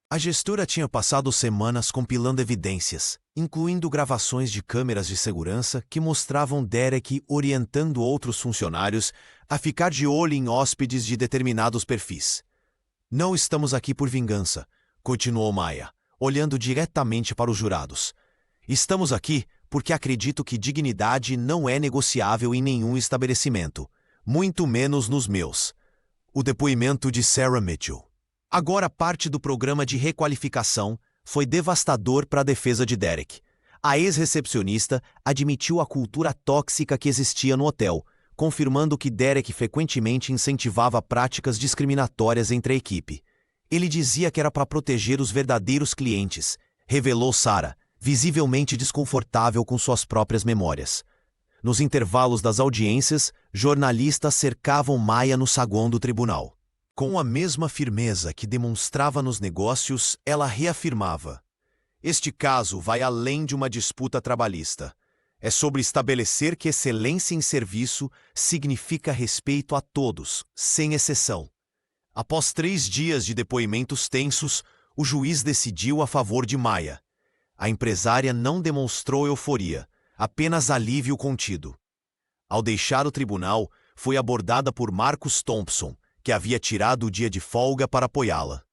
A gestora tinha passado semanas compilando evidências, incluindo gravações de câmeras de segurança que mostravam Derek orientando outros funcionários a ficar de olho em hóspedes de determinados perfis. Não estamos aqui por vingança, continuou Maya, olhando diretamente para os jurados. Estamos aqui porque acredito que dignidade não é negociável em nenhum estabelecimento, muito menos nos meus. O depoimento de Sarah Mitchell, agora parte do programa de requalificação, foi devastador para a defesa de Derek. A ex-recepcionista admitiu a cultura tóxica que existia no hotel, confirmando que Derek frequentemente incentivava práticas discriminatórias entre a equipe. Ele dizia que era para proteger os verdadeiros clientes, revelou Sarah, visivelmente desconfortável com suas próprias memórias. Nos intervalos das audiências, jornalistas cercavam Maya no saguão do tribunal. Com a mesma firmeza que demonstrava nos negócios, ela reafirmava: este caso vai além de uma disputa trabalhista. É sobre estabelecer que excelência em serviço significa respeito a todos, sem exceção. Após 3 dias de depoimentos tensos, o juiz decidiu a favor de Maya. A empresária não demonstrou euforia, apenas alívio contido. Ao deixar o tribunal, foi abordada por Marcus Thompson, que havia tirado o dia de folga para apoiá-la.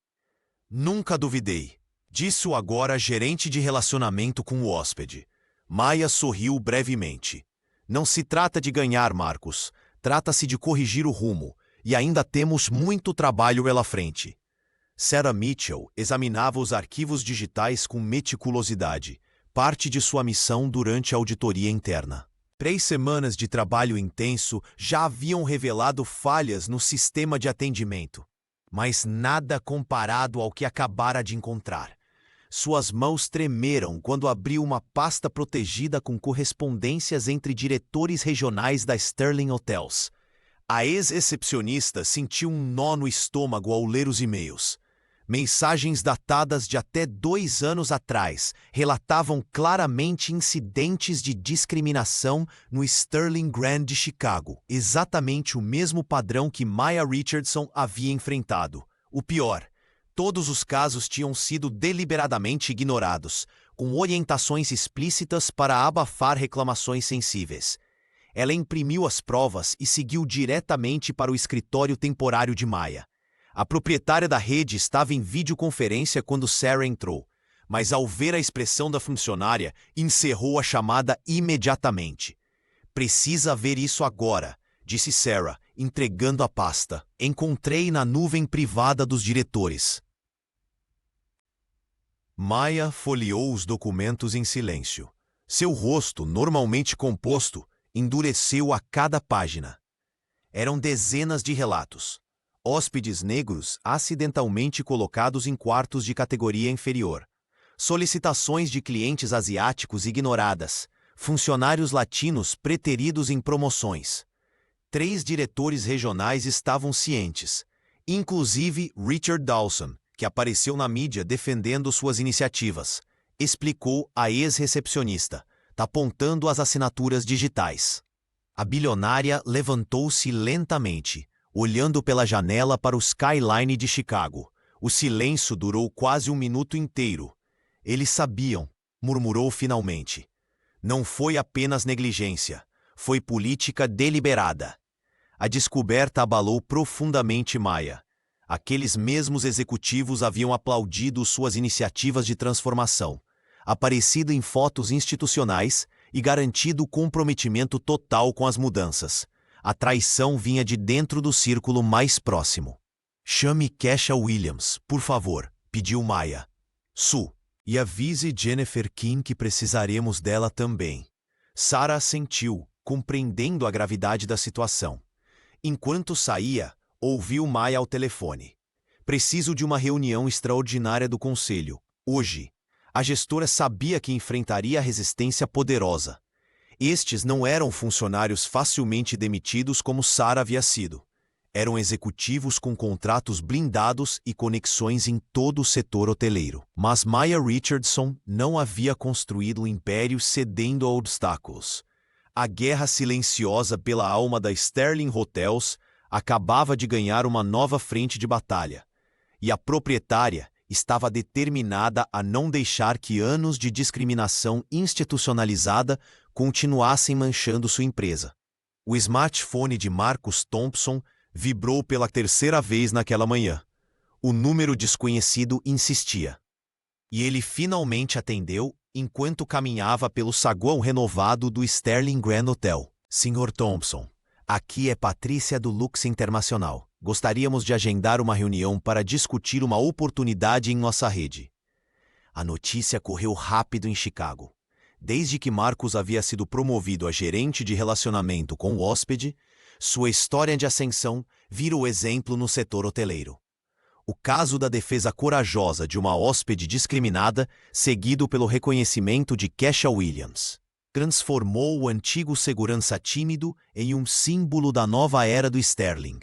Nunca duvidei, disse o agora gerente de relacionamento com o hóspede. Maya sorriu brevemente. Não se trata de ganhar, Marcus. Trata-se de corrigir o rumo, e ainda temos muito trabalho pela frente. Sarah Mitchell examinava os arquivos digitais com meticulosidade, parte de sua missão durante a auditoria interna. 3 semanas de trabalho intenso já haviam revelado falhas no sistema de atendimento, mas nada comparado ao que acabara de encontrar. Suas mãos tremeram quando abriu uma pasta protegida com correspondências entre diretores regionais da Sterling Hotels. A ex-recepcionista sentiu um nó no estômago ao ler os e-mails. Mensagens datadas de até 2 anos atrás relatavam claramente incidentes de discriminação no Sterling Grand de Chicago, exatamente o mesmo padrão que Maya Richardson havia enfrentado. O pior, todos os casos tinham sido deliberadamente ignorados, com orientações explícitas para abafar reclamações sensíveis. Ela imprimiu as provas e seguiu diretamente para o escritório temporário de Maya. A proprietária da rede estava em videoconferência quando Sarah entrou, mas ao ver a expressão da funcionária, encerrou a chamada imediatamente. Precisa ver isso agora, disse Sarah, entregando a pasta. Encontrei na nuvem privada dos diretores. Maya folheou os documentos em silêncio. Seu rosto, normalmente composto, endureceu a cada página. Eram dezenas de relatos. Hóspedes negros acidentalmente colocados em quartos de categoria inferior. solicitações de clientes asiáticos ignoradas, funcionários latinos preteridos em promoções. 3 diretores regionais estavam cientes, inclusive Richard Dawson, que apareceu na mídia defendendo suas iniciativas, explicou a ex-recepcionista, apontando as assinaturas digitais. A bilionária levantou-se lentamente, olhando pela janela para o skyline de Chicago. O silêncio durou quase um minuto inteiro. Eles sabiam, murmurou finalmente. Não foi apenas negligência, foi política deliberada. A descoberta abalou profundamente Maya. Aqueles mesmos executivos haviam aplaudido suas iniciativas de transformação, aparecido em fotos institucionais e garantido comprometimento total com as mudanças. A traição vinha de dentro do círculo mais próximo. Chame Kesha Williams, por favor, pediu Maya. Su, e avise Jennifer Kim que precisaremos dela também. Sarah assentiu, compreendendo a gravidade da situação. Enquanto saía, ouviu Maya ao telefone. Preciso de uma reunião extraordinária do conselho, hoje. A gestora sabia que enfrentaria a resistência poderosa. Estes não eram funcionários facilmente demitidos como Sarah havia sido. Eram executivos com contratos blindados e conexões em todo o setor hoteleiro. Mas Maya Richardson não havia construído um império cedendo a obstáculos. A guerra silenciosa pela alma da Sterling Hotels acabava de ganhar uma nova frente de batalha. E a proprietária estava determinada a não deixar que anos de discriminação institucionalizada continuassem manchando sua empresa. O smartphone de Marcus Thompson vibrou pela 3ª vez naquela manhã. O número desconhecido insistia. E ele finalmente atendeu enquanto caminhava pelo saguão renovado do Sterling Grand Hotel. Sr. Thompson, aqui é Patrícia do Lux Internacional. Gostaríamos de agendar uma reunião para discutir uma oportunidade em nossa rede. A notícia correu rápido em Chicago. Desde que Marcus havia sido promovido a gerente de relacionamento com o hóspede, sua história de ascensão vira o exemplo no setor hoteleiro. O caso da defesa corajosa de uma hóspede discriminada, seguido pelo reconhecimento de Kesha Williams, transformou o antigo segurança tímido em um símbolo da nova era do Sterling.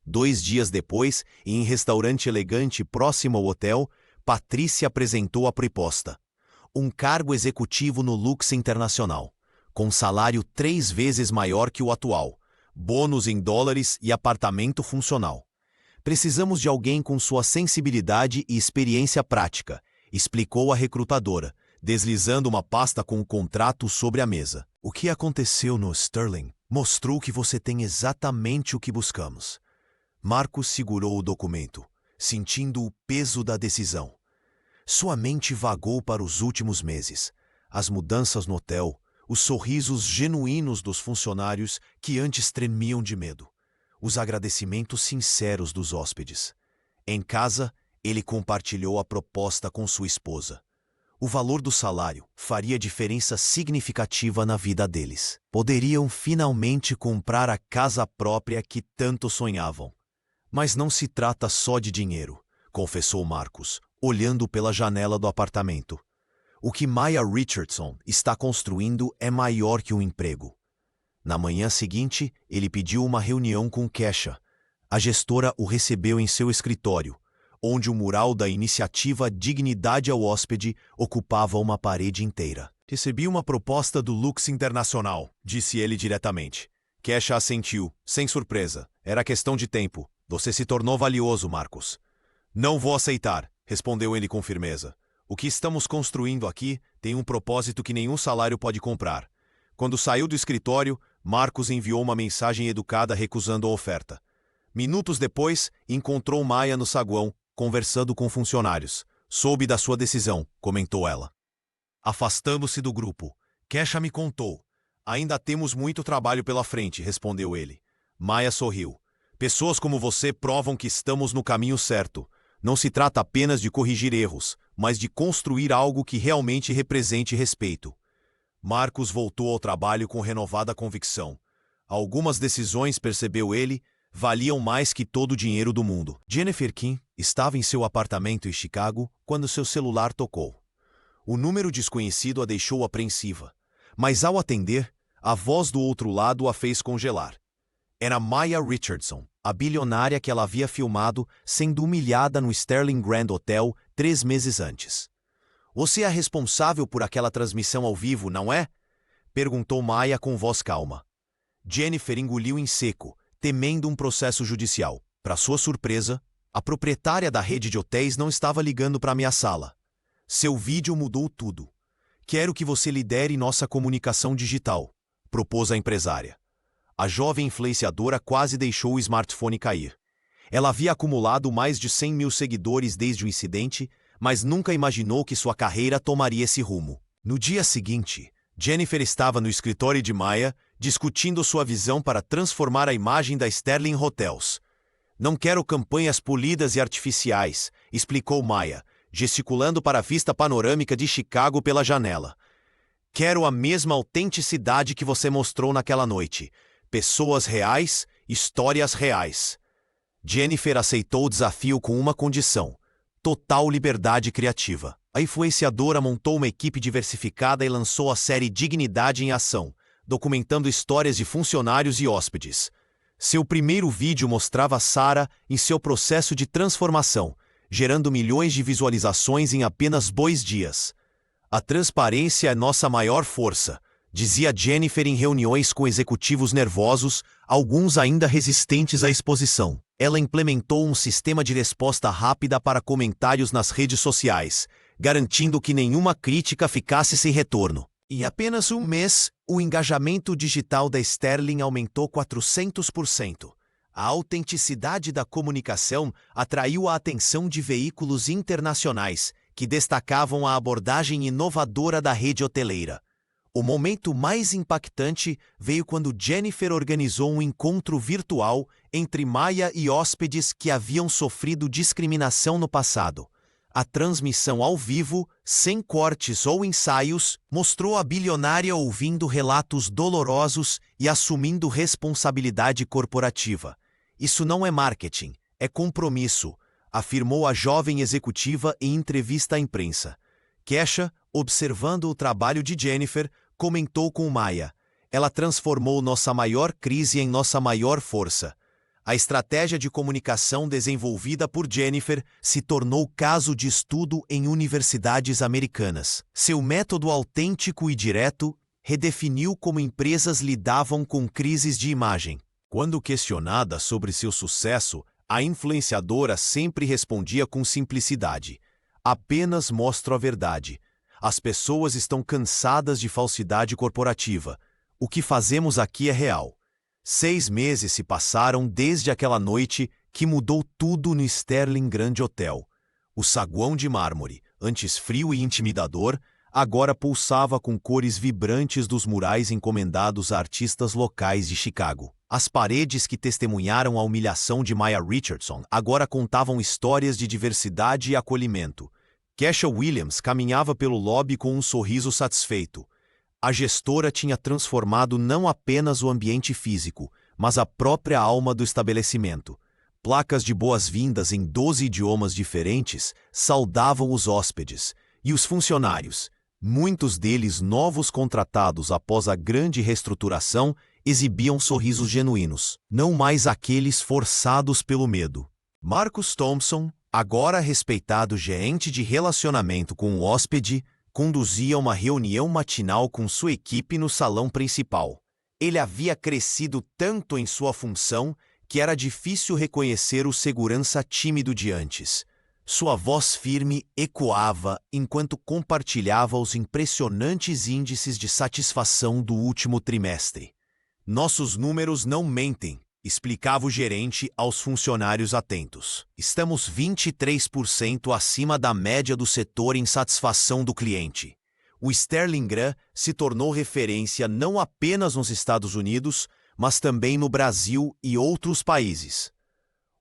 2 dias depois, em um restaurante elegante próximo ao hotel, Patrícia apresentou a proposta. Um cargo executivo no Lux Internacional, com salário 3 vezes maior que o atual, bônus em dólares e apartamento funcional. Precisamos de alguém com sua sensibilidade e experiência prática, explicou a recrutadora, deslizando uma pasta com o contrato sobre a mesa. O que aconteceu no Sterling mostrou que você tem exatamente o que buscamos. Marcos segurou o documento, sentindo o peso da decisão. Sua mente vagou para os últimos meses. As mudanças no hotel, os sorrisos genuínos dos funcionários que antes tremiam de medo. Os agradecimentos sinceros dos hóspedes. Em casa, ele compartilhou a proposta com sua esposa. O valor do salário faria diferença significativa na vida deles. Poderiam finalmente comprar a casa própria que tanto sonhavam. Mas não se trata só de dinheiro, confessou Marcus, olhando pela janela do apartamento. O que Maya Richardson está construindo é maior que um emprego. Na manhã seguinte, ele pediu uma reunião com Kesha. A gestora o recebeu em seu escritório, onde o mural da iniciativa Dignidade ao Hóspede ocupava uma parede inteira. Recebi uma proposta do Lux Internacional, disse ele diretamente. Kesha assentiu, sem surpresa. Era questão de tempo. Você se tornou valioso, Marcus. Não vou aceitar, respondeu ele com firmeza. O que estamos construindo aqui tem um propósito que nenhum salário pode comprar. Quando saiu do escritório, Marcus enviou uma mensagem educada recusando a oferta. Minutos depois, encontrou Maya no saguão, conversando com funcionários. Soube da sua decisão, comentou ela. Afastando-se do grupo. Kesha me contou. Ainda temos muito trabalho pela frente, respondeu ele. Maya sorriu. Pessoas como você provam que estamos no caminho certo. Não se trata apenas de corrigir erros, mas de construir algo que realmente represente respeito. Marcus voltou ao trabalho com renovada convicção. Algumas decisões, percebeu ele, valiam mais que todo o dinheiro do mundo. Jennifer Kim estava em seu apartamento em Chicago quando seu celular tocou. O número desconhecido a deixou apreensiva, mas ao atender, a voz do outro lado a fez congelar. Era Maya Richardson, a bilionária que ela havia filmado sendo humilhada no Sterling Grand Hotel 3 meses antes. "Você é a responsável por aquela transmissão ao vivo, não é?" perguntou Maya com voz calma. Jennifer engoliu em seco, temendo um processo judicial. Para sua surpresa, a proprietária da rede de hotéis não estava ligando para ameaçá-la. "Seu vídeo mudou tudo. Quero que você lidere nossa comunicação digital", propôs a empresária. A jovem influenciadora quase deixou o smartphone cair. Ela havia acumulado mais de 100 mil seguidores desde o incidente, mas nunca imaginou que sua carreira tomaria esse rumo. No dia seguinte, Jennifer estava no escritório de Maya, discutindo sua visão para transformar a imagem da Sterling Hotels. "Não quero campanhas polidas e artificiais", explicou Maya, gesticulando para a vista panorâmica de Chicago pela janela. "Quero a mesma autenticidade que você mostrou naquela noite. Pessoas reais, histórias reais." Jennifer aceitou o desafio com uma condição: total liberdade criativa. A influenciadora montou uma equipe diversificada e lançou a série Dignidade em Ação, documentando histórias de funcionários e hóspedes. Seu primeiro vídeo mostrava Sarah em seu processo de transformação, gerando milhões de visualizações em apenas 2 dias. "A transparência é nossa maior força", dizia Jennifer em reuniões com executivos nervosos, alguns ainda resistentes à exposição. Ela implementou um sistema de resposta rápida para comentários nas redes sociais, garantindo que nenhuma crítica ficasse sem retorno. Em apenas um mês, o engajamento digital da Sterling aumentou 400%. A autenticidade da comunicação atraiu a atenção de veículos internacionais, que destacavam a abordagem inovadora da rede hoteleira. O momento mais impactante veio quando Jennifer organizou um encontro virtual entre Maya e hóspedes que haviam sofrido discriminação no passado. A transmissão ao vivo, sem cortes ou ensaios, mostrou a bilionária ouvindo relatos dolorosos e assumindo responsabilidade corporativa. "Isso não é marketing, é compromisso", afirmou a jovem executiva em entrevista à imprensa. Kesha, observando o trabalho de Jennifer, comentou com Maya: "Ela transformou nossa maior crise em nossa maior força." A estratégia de comunicação desenvolvida por Jennifer se tornou caso de estudo em universidades americanas. Seu método autêntico e direto redefiniu como empresas lidavam com crises de imagem. Quando questionada sobre seu sucesso, a influenciadora sempre respondia com simplicidade: "Apenas mostro a verdade. As pessoas estão cansadas de falsidade corporativa. O que fazemos aqui é real." 6 meses se passaram desde aquela noite que mudou tudo no Sterling Grand Hotel. O saguão de mármore, antes frio e intimidador, agora pulsava com cores vibrantes dos murais encomendados a artistas locais de Chicago. As paredes que testemunharam a humilhação de Maya Richardson agora contavam histórias de diversidade e acolhimento. Kesha Williams caminhava pelo lobby com um sorriso satisfeito. A gestora tinha transformado não apenas o ambiente físico, mas a própria alma do estabelecimento. Placas de boas-vindas em 12 idiomas diferentes saudavam os hóspedes e os funcionários, muitos deles novos contratados após a grande reestruturação, exibiam sorrisos genuínos, não mais aqueles forçados pelo medo. Marcus Thompson, agora respeitado gerente de relacionamento com o hóspede, conduzia uma reunião matinal com sua equipe no salão principal. Ele havia crescido tanto em sua função que era difícil reconhecer o segurança tímido de antes. Sua voz firme ecoava enquanto compartilhava os impressionantes índices de satisfação do último trimestre. "Nossos números não mentem", explicava o gerente aos funcionários atentos. "Estamos 23% acima da média do setor em satisfação do cliente." O Sterling Grand se tornou referência não apenas nos Estados Unidos, mas também no Brasil e outros países.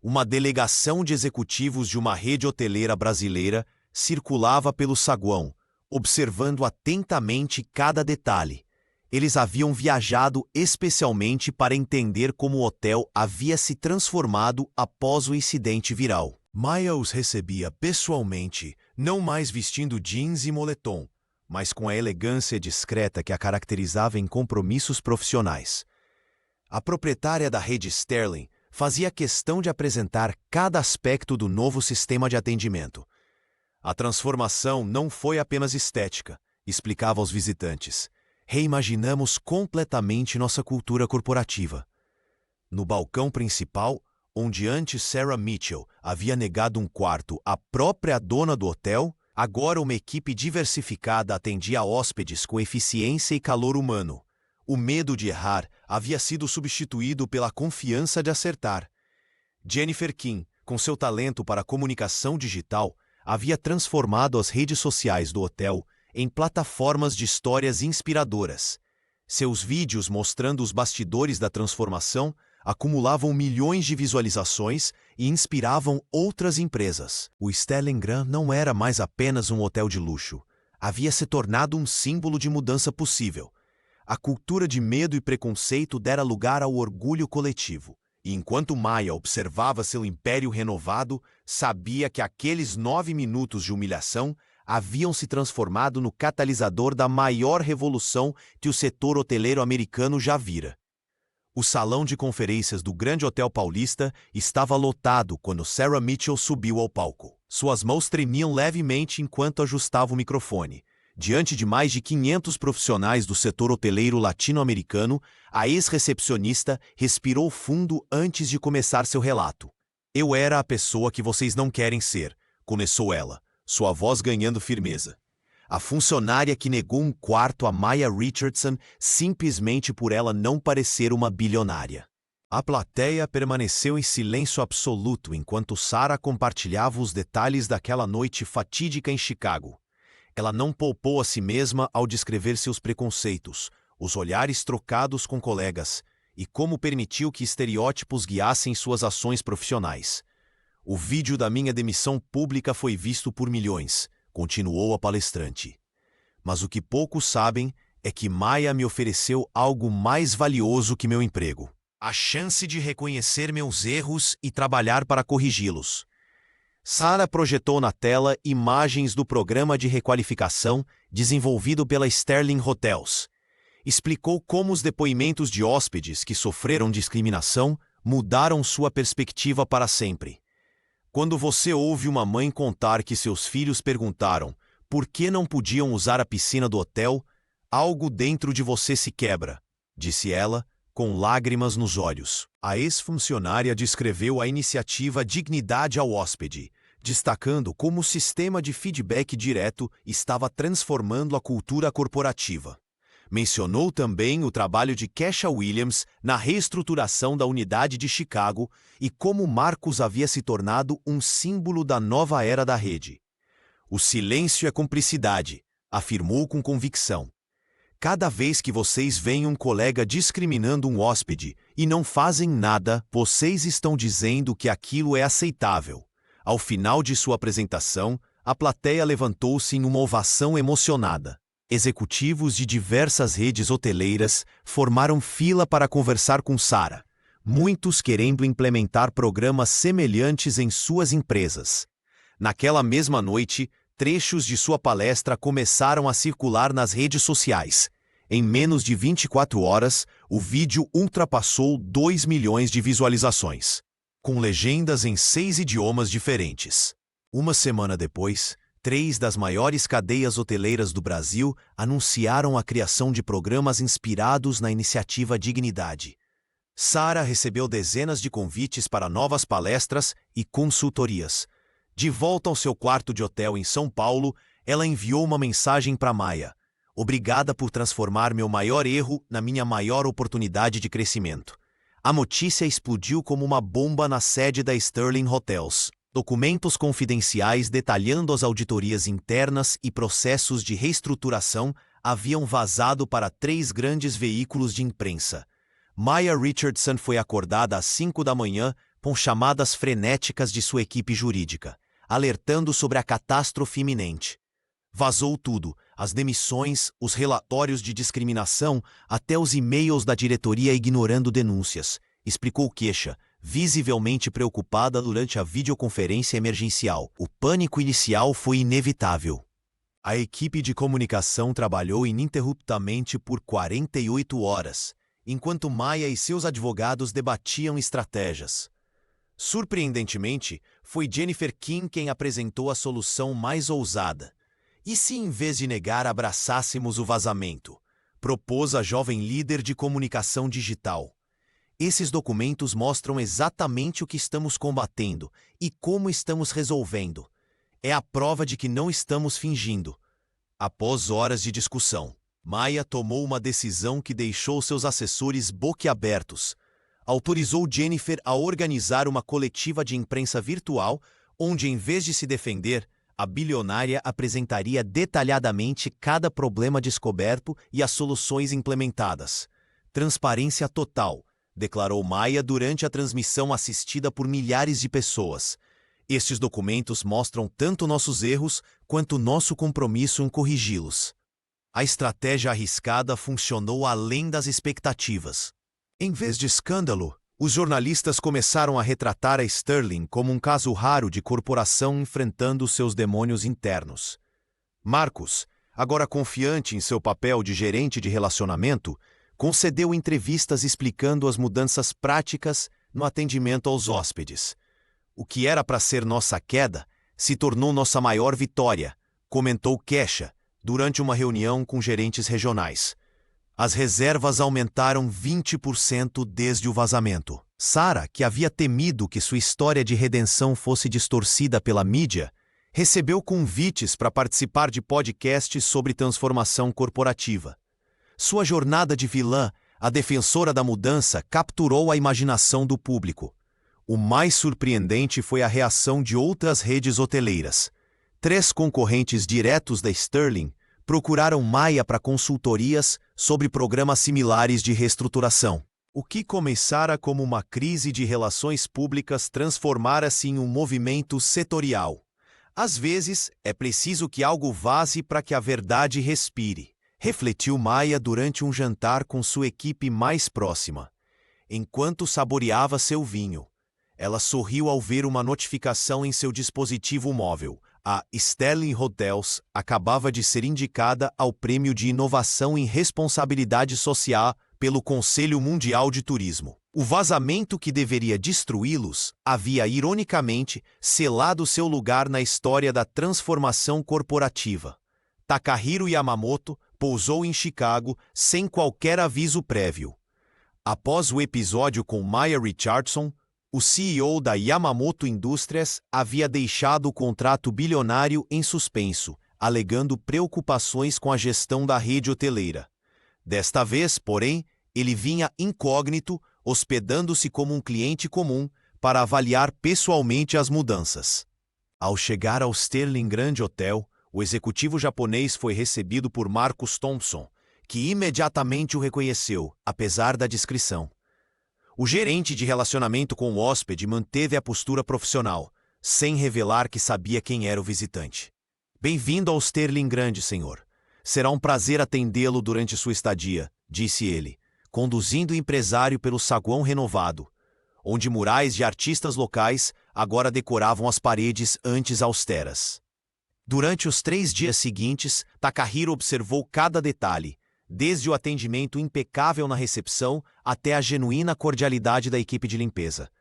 Uma delegação de executivos de uma rede hoteleira brasileira circulava pelo saguão, observando atentamente cada detalhe. Eles haviam viajado especialmente para entender como o hotel havia se transformado após o incidente viral. Maya os recebia pessoalmente, não mais vestindo jeans e moletom, mas com a elegância discreta que a caracterizava em compromissos profissionais. A proprietária da rede Sterling fazia questão de apresentar cada aspecto do novo sistema de atendimento. A transformação não foi apenas estética, explicava aos visitantes. Reimaginamos completamente nossa cultura corporativa. No balcão principal, onde antes Sarah Mitchell havia negado um quarto à própria dona do hotel, agora uma equipe diversificada atendia hóspedes com eficiência e calor humano. O medo de errar havia sido substituído pela confiança de acertar. Jennifer Kim, com seu talento para comunicação digital, havia transformado as redes sociais do hotel em plataformas de histórias inspiradoras. Seus vídeos mostrando os bastidores da transformação acumulavam milhões de visualizações e inspiravam outras empresas. O Sterling Grand não era mais apenas um hotel de luxo. Havia se tornado um símbolo de mudança possível. A cultura de medo e preconceito dera lugar ao orgulho coletivo. E enquanto Maya observava seu império renovado, sabia que aqueles 9 minutos de humilhação haviam se transformado no catalisador da maior revolução que o setor hoteleiro americano já vira. O salão de conferências do Grande Hotel Paulista estava lotado quando Sarah Mitchell subiu ao palco. Suas mãos tremiam levemente enquanto ajustava o microfone. Diante de mais de 500 profissionais do setor hoteleiro latino-americano, a ex-recepcionista respirou fundo antes de começar seu relato. "Eu era a pessoa que vocês não querem ser", começou ela, sua voz ganhando firmeza. A funcionária que negou um quarto a Maya Richardson simplesmente por ela não parecer uma bilionária. A plateia permaneceu em silêncio absoluto enquanto Sarah compartilhava os detalhes daquela noite fatídica em Chicago. Ela não poupou a si mesma ao descrever seus preconceitos, os olhares trocados com colegas, e como permitiu que estereótipos guiassem suas ações profissionais. "O vídeo da minha demissão pública foi visto por milhões", continuou a palestrante. "Mas o que poucos sabem é que Maya me ofereceu algo mais valioso que meu emprego: a chance de reconhecer meus erros e trabalhar para corrigi-los." Sarah projetou na tela imagens do programa de requalificação desenvolvido pela Sterling Hotels. Explicou como os depoimentos de hóspedes que sofreram discriminação mudaram sua perspectiva para sempre. Quando você ouve uma mãe contar que seus filhos perguntaram por que não podiam usar a piscina do hotel, algo dentro de você se quebra, disse ela, com lágrimas nos olhos. A ex-funcionária descreveu a iniciativa Dignidade ao Hóspede, destacando como o sistema de feedback direto estava transformando a cultura corporativa. Mencionou também o trabalho de Kesha Williams na reestruturação da unidade de Chicago e como Marcos havia se tornado um símbolo da nova era da rede. "O silêncio é cumplicidade", afirmou com convicção. "Cada vez que vocês veem um colega discriminando um hóspede e não fazem nada, vocês estão dizendo que aquilo é aceitável." Ao final de sua apresentação, a plateia levantou-se em uma ovação emocionada. Executivos de diversas redes hoteleiras formaram fila para conversar com Sarah, muitos querendo implementar programas semelhantes em suas empresas. Naquela mesma noite, trechos de sua palestra começaram a circular nas redes sociais. Em menos de 24 horas, o vídeo ultrapassou 2 milhões de visualizações, com legendas em 6 idiomas diferentes. Uma semana depois, 3 das maiores cadeias hoteleiras do Brasil anunciaram a criação de programas inspirados na iniciativa Dignidade. Sarah recebeu dezenas de convites para novas palestras e consultorias. De volta ao seu quarto de hotel em São Paulo, ela enviou uma mensagem para Maya: "Obrigada por transformar meu maior erro na minha maior oportunidade de crescimento." A notícia explodiu como uma bomba na sede da Sterling Hotels. Documentos confidenciais detalhando as auditorias internas e processos de reestruturação haviam vazado para 3 grandes veículos de imprensa. Maya Richardson foi acordada às 5 da manhã com chamadas frenéticas de sua equipe jurídica, alertando sobre a catástrofe iminente. Vazou tudo: as demissões, os relatórios de discriminação, até os e-mails da diretoria ignorando denúncias, explicou Kesha, visivelmente preocupada durante a videoconferência emergencial. "O pânico inicial foi inevitável. A equipe de comunicação trabalhou ininterruptamente por 48 horas, enquanto Maya e seus advogados debatiam estratégias. Surpreendentemente, foi Jennifer Kim quem apresentou a solução mais ousada. E se, em vez de negar, abraçássemos o vazamento? Propôs a jovem líder de comunicação digital. Esses documentos mostram exatamente o que estamos combatendo e como estamos resolvendo. É a prova de que não estamos fingindo. Após horas de discussão, Maya tomou uma decisão que deixou seus assessores boquiabertos. Autorizou Jennifer a organizar uma coletiva de imprensa virtual, onde, em vez de se defender, a bilionária apresentaria detalhadamente cada problema descoberto e as soluções implementadas. Transparência total, declarou Maya durante a transmissão assistida por milhares de pessoas. Estes documentos mostram tanto nossos erros quanto nosso compromisso em corrigi-los. A estratégia arriscada funcionou além das expectativas. Em vez de escândalo, os jornalistas começaram a retratar a Sterling como um caso raro de corporação enfrentando seus demônios internos. Marcus, agora confiante em seu papel de gerente de relacionamento, concedeu entrevistas explicando as mudanças práticas no atendimento aos hóspedes. O que era para ser nossa queda se tornou nossa maior vitória, comentou Kesha durante uma reunião com gerentes regionais. As reservas aumentaram 20% desde o vazamento. Sarah, que havia temido que sua história de redenção fosse distorcida pela mídia, recebeu convites para participar de podcasts sobre transformação corporativa. Sua jornada de vilã, a defensora da mudança, capturou a imaginação do público. O mais surpreendente foi a reação de outras redes hoteleiras. 3 concorrentes diretos da Sterling procuraram Maya para consultorias sobre programas similares de reestruturação. O que começara como uma crise de relações públicas transformara-se em um movimento setorial. Às vezes, é preciso que algo vaze para que a verdade respire, refletiu Maya durante um jantar com sua equipe mais próxima. Enquanto saboreava seu vinho, ela sorriu ao ver uma notificação em seu dispositivo móvel. A Sterling Hotels acabava de ser indicada ao Prêmio de Inovação em Responsabilidade Social pelo Conselho Mundial de Turismo. O vazamento que deveria destruí-los havia, ironicamente, selado seu lugar na história da transformação corporativa. Takahiro Yamamoto pousou em Chicago sem qualquer aviso prévio. Após o episódio com Maya Richardson, o CEO da Yamamoto Indústrias havia deixado o contrato bilionário em suspenso, alegando preocupações com a gestão da rede hoteleira. Desta vez, porém, ele vinha incógnito, hospedando-se como um cliente comum para avaliar pessoalmente as mudanças. Ao chegar ao Sterling Grand Hotel, o executivo japonês foi recebido por Marcus Thompson, que imediatamente o reconheceu, apesar da discrição. O gerente de relacionamento com o hóspede manteve a postura profissional, sem revelar que sabia quem era o visitante. Bem-vindo ao Sterling Grand, senhor. Será um prazer atendê-lo durante sua estadia, disse ele, conduzindo o empresário pelo saguão renovado, onde murais de artistas locais agora decoravam as paredes antes austeras. Durante os 3 dias seguintes, Takahiro observou cada detalhe, desde o atendimento impecável na recepção até a genuína cordialidade da equipe de limpeza.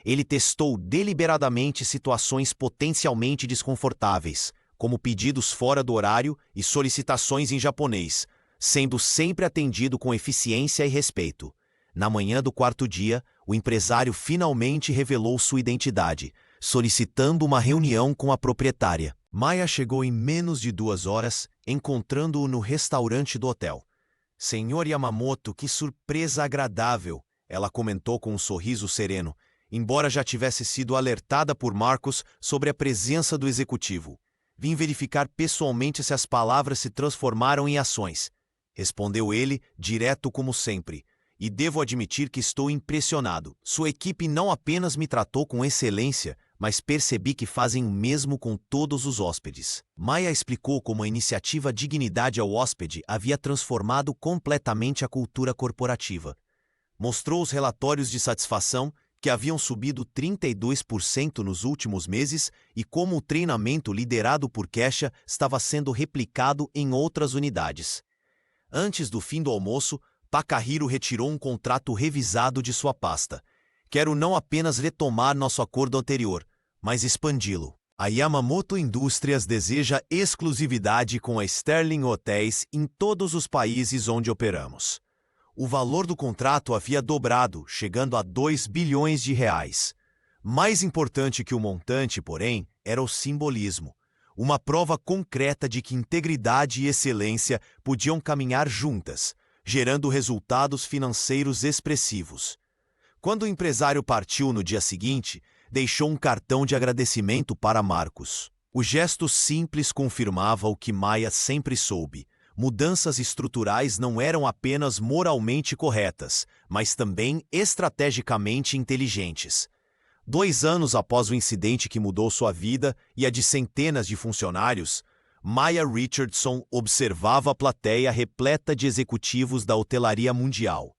Ele testou deliberadamente situações potencialmente desconfortáveis, como pedidos fora do horário e solicitações em japonês, sendo sempre atendido com eficiência e respeito. Na manhã do 4º dia, o empresário finalmente revelou sua identidade, solicitando uma reunião com a proprietária. Maya chegou em menos de 2 horas, encontrando-o no restaurante do hotel. Senhor Yamamoto, que surpresa agradável, ela comentou com um sorriso sereno, embora já tivesse sido alertada por Marcus sobre a presença do executivo. Vim verificar pessoalmente se as palavras se transformaram em ações, respondeu ele, direto como sempre. E devo admitir que estou impressionado. Sua equipe não apenas me tratou com excelência, mas percebi que fazem o mesmo com todos os hóspedes. Maya explicou como a iniciativa Dignidade ao Hóspede havia transformado completamente a cultura corporativa. Mostrou os relatórios de satisfação, que haviam subido 32% nos últimos meses e como o treinamento liderado por Kesha estava sendo replicado em outras unidades. Antes do fim do almoço, Takahiro retirou um contrato revisado de sua pasta. Quero não apenas retomar nosso acordo anterior, mas expandi-lo. A Yamamoto Indústrias deseja exclusividade com a Sterling Hotéis em todos os países onde operamos. O valor do contrato havia dobrado, chegando a 2 bilhões de reais. Mais importante que o montante, porém, era o simbolismo. Uma prova concreta de que integridade e excelência podiam caminhar juntas, gerando resultados financeiros expressivos. Quando o empresário partiu no dia seguinte, deixou um cartão de agradecimento para Marcos. O gesto simples confirmava o que Maia sempre soube. Mudanças estruturais não eram apenas moralmente corretas, mas também estrategicamente inteligentes. 2 anos após o incidente que mudou sua vida e a de centenas de funcionários, Maia Richardson observava a plateia repleta de executivos da hotelaria mundial.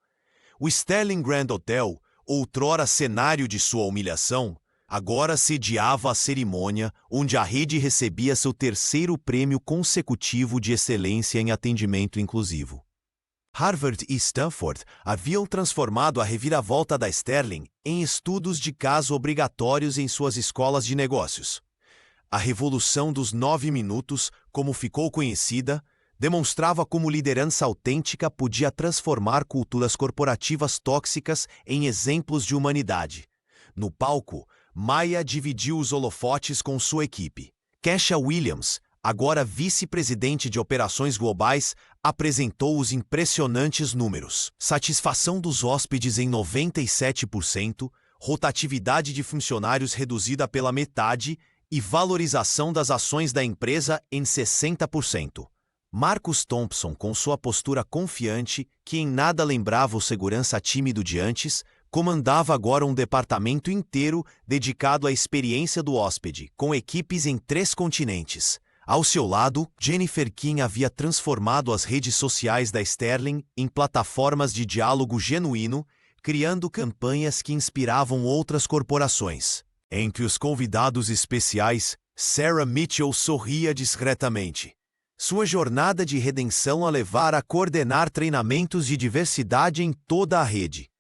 O Sterling Grand Hotel, outrora cenário de sua humilhação, agora sediava a cerimônia onde a rede recebia seu 3º prêmio consecutivo de excelência em atendimento inclusivo. Harvard e Stanford haviam transformado a reviravolta da Sterling em estudos de caso obrigatórios em suas escolas de negócios. A revolução dos 9 minutos, como ficou conhecida, demonstrava como liderança autêntica podia transformar culturas corporativas tóxicas em exemplos de humanidade. No palco, Maia dividiu os holofotes com sua equipe. Kesha Williams, agora vice-presidente de operações globais, apresentou os impressionantes números. Satisfação dos hóspedes em 97%, rotatividade de funcionários reduzida pela metade e valorização das ações da empresa em 60%. Marcus Thompson, com sua postura confiante, que em nada lembrava o segurança tímido de antes, comandava agora um departamento inteiro dedicado à experiência do hóspede, com equipes em 3 continentes. Ao seu lado, Jennifer Kim havia transformado as redes sociais da Sterling em plataformas de diálogo genuíno, criando campanhas que inspiravam outras corporações. Entre os convidados especiais, Sarah Mitchell sorria discretamente. Sua jornada de redenção a levar a coordenar treinamentos de diversidade em toda a rede.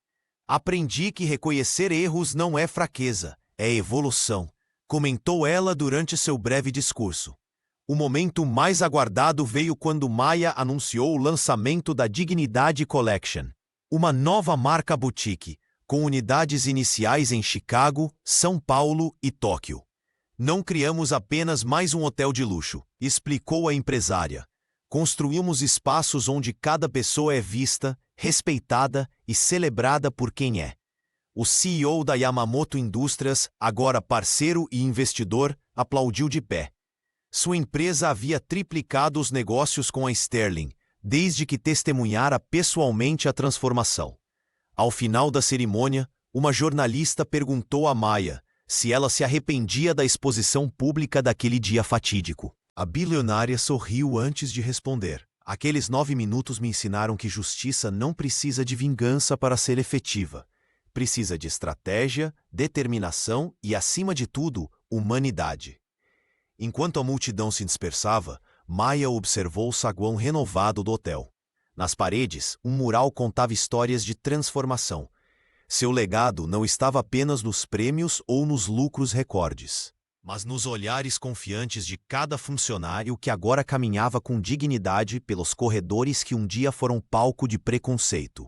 Aprendi que reconhecer erros não é fraqueza, é evolução, comentou ela durante seu breve discurso. O momento mais aguardado veio quando Maia anunciou o lançamento da Dignidade Collection, uma nova marca boutique, com unidades iniciais em Chicago, São Paulo e Tóquio. Não criamos apenas mais um hotel de luxo, explicou a empresária. Construímos espaços onde cada pessoa é vista, respeitada e celebrada por quem é. O CEO da Yamamoto Indústrias, agora parceiro e investidor, aplaudiu de pé. Sua empresa havia triplicado os negócios com a Sterling, desde que testemunhara pessoalmente a transformação. Ao final da cerimônia, uma jornalista perguntou a Maia se ela se arrependia da exposição pública daquele dia fatídico. A bilionária sorriu antes de responder. Aqueles 9 minutos me ensinaram que justiça não precisa de vingança para ser efetiva. Precisa de estratégia, determinação e, acima de tudo, humanidade. Enquanto a multidão se dispersava, Maia observou o saguão renovado do hotel. Nas paredes, um mural contava histórias de transformação. Seu legado não estava apenas nos prêmios ou nos lucros recordes, mas nos olhares confiantes de cada funcionário que agora caminhava com dignidade pelos corredores que um dia foram palco de preconceito.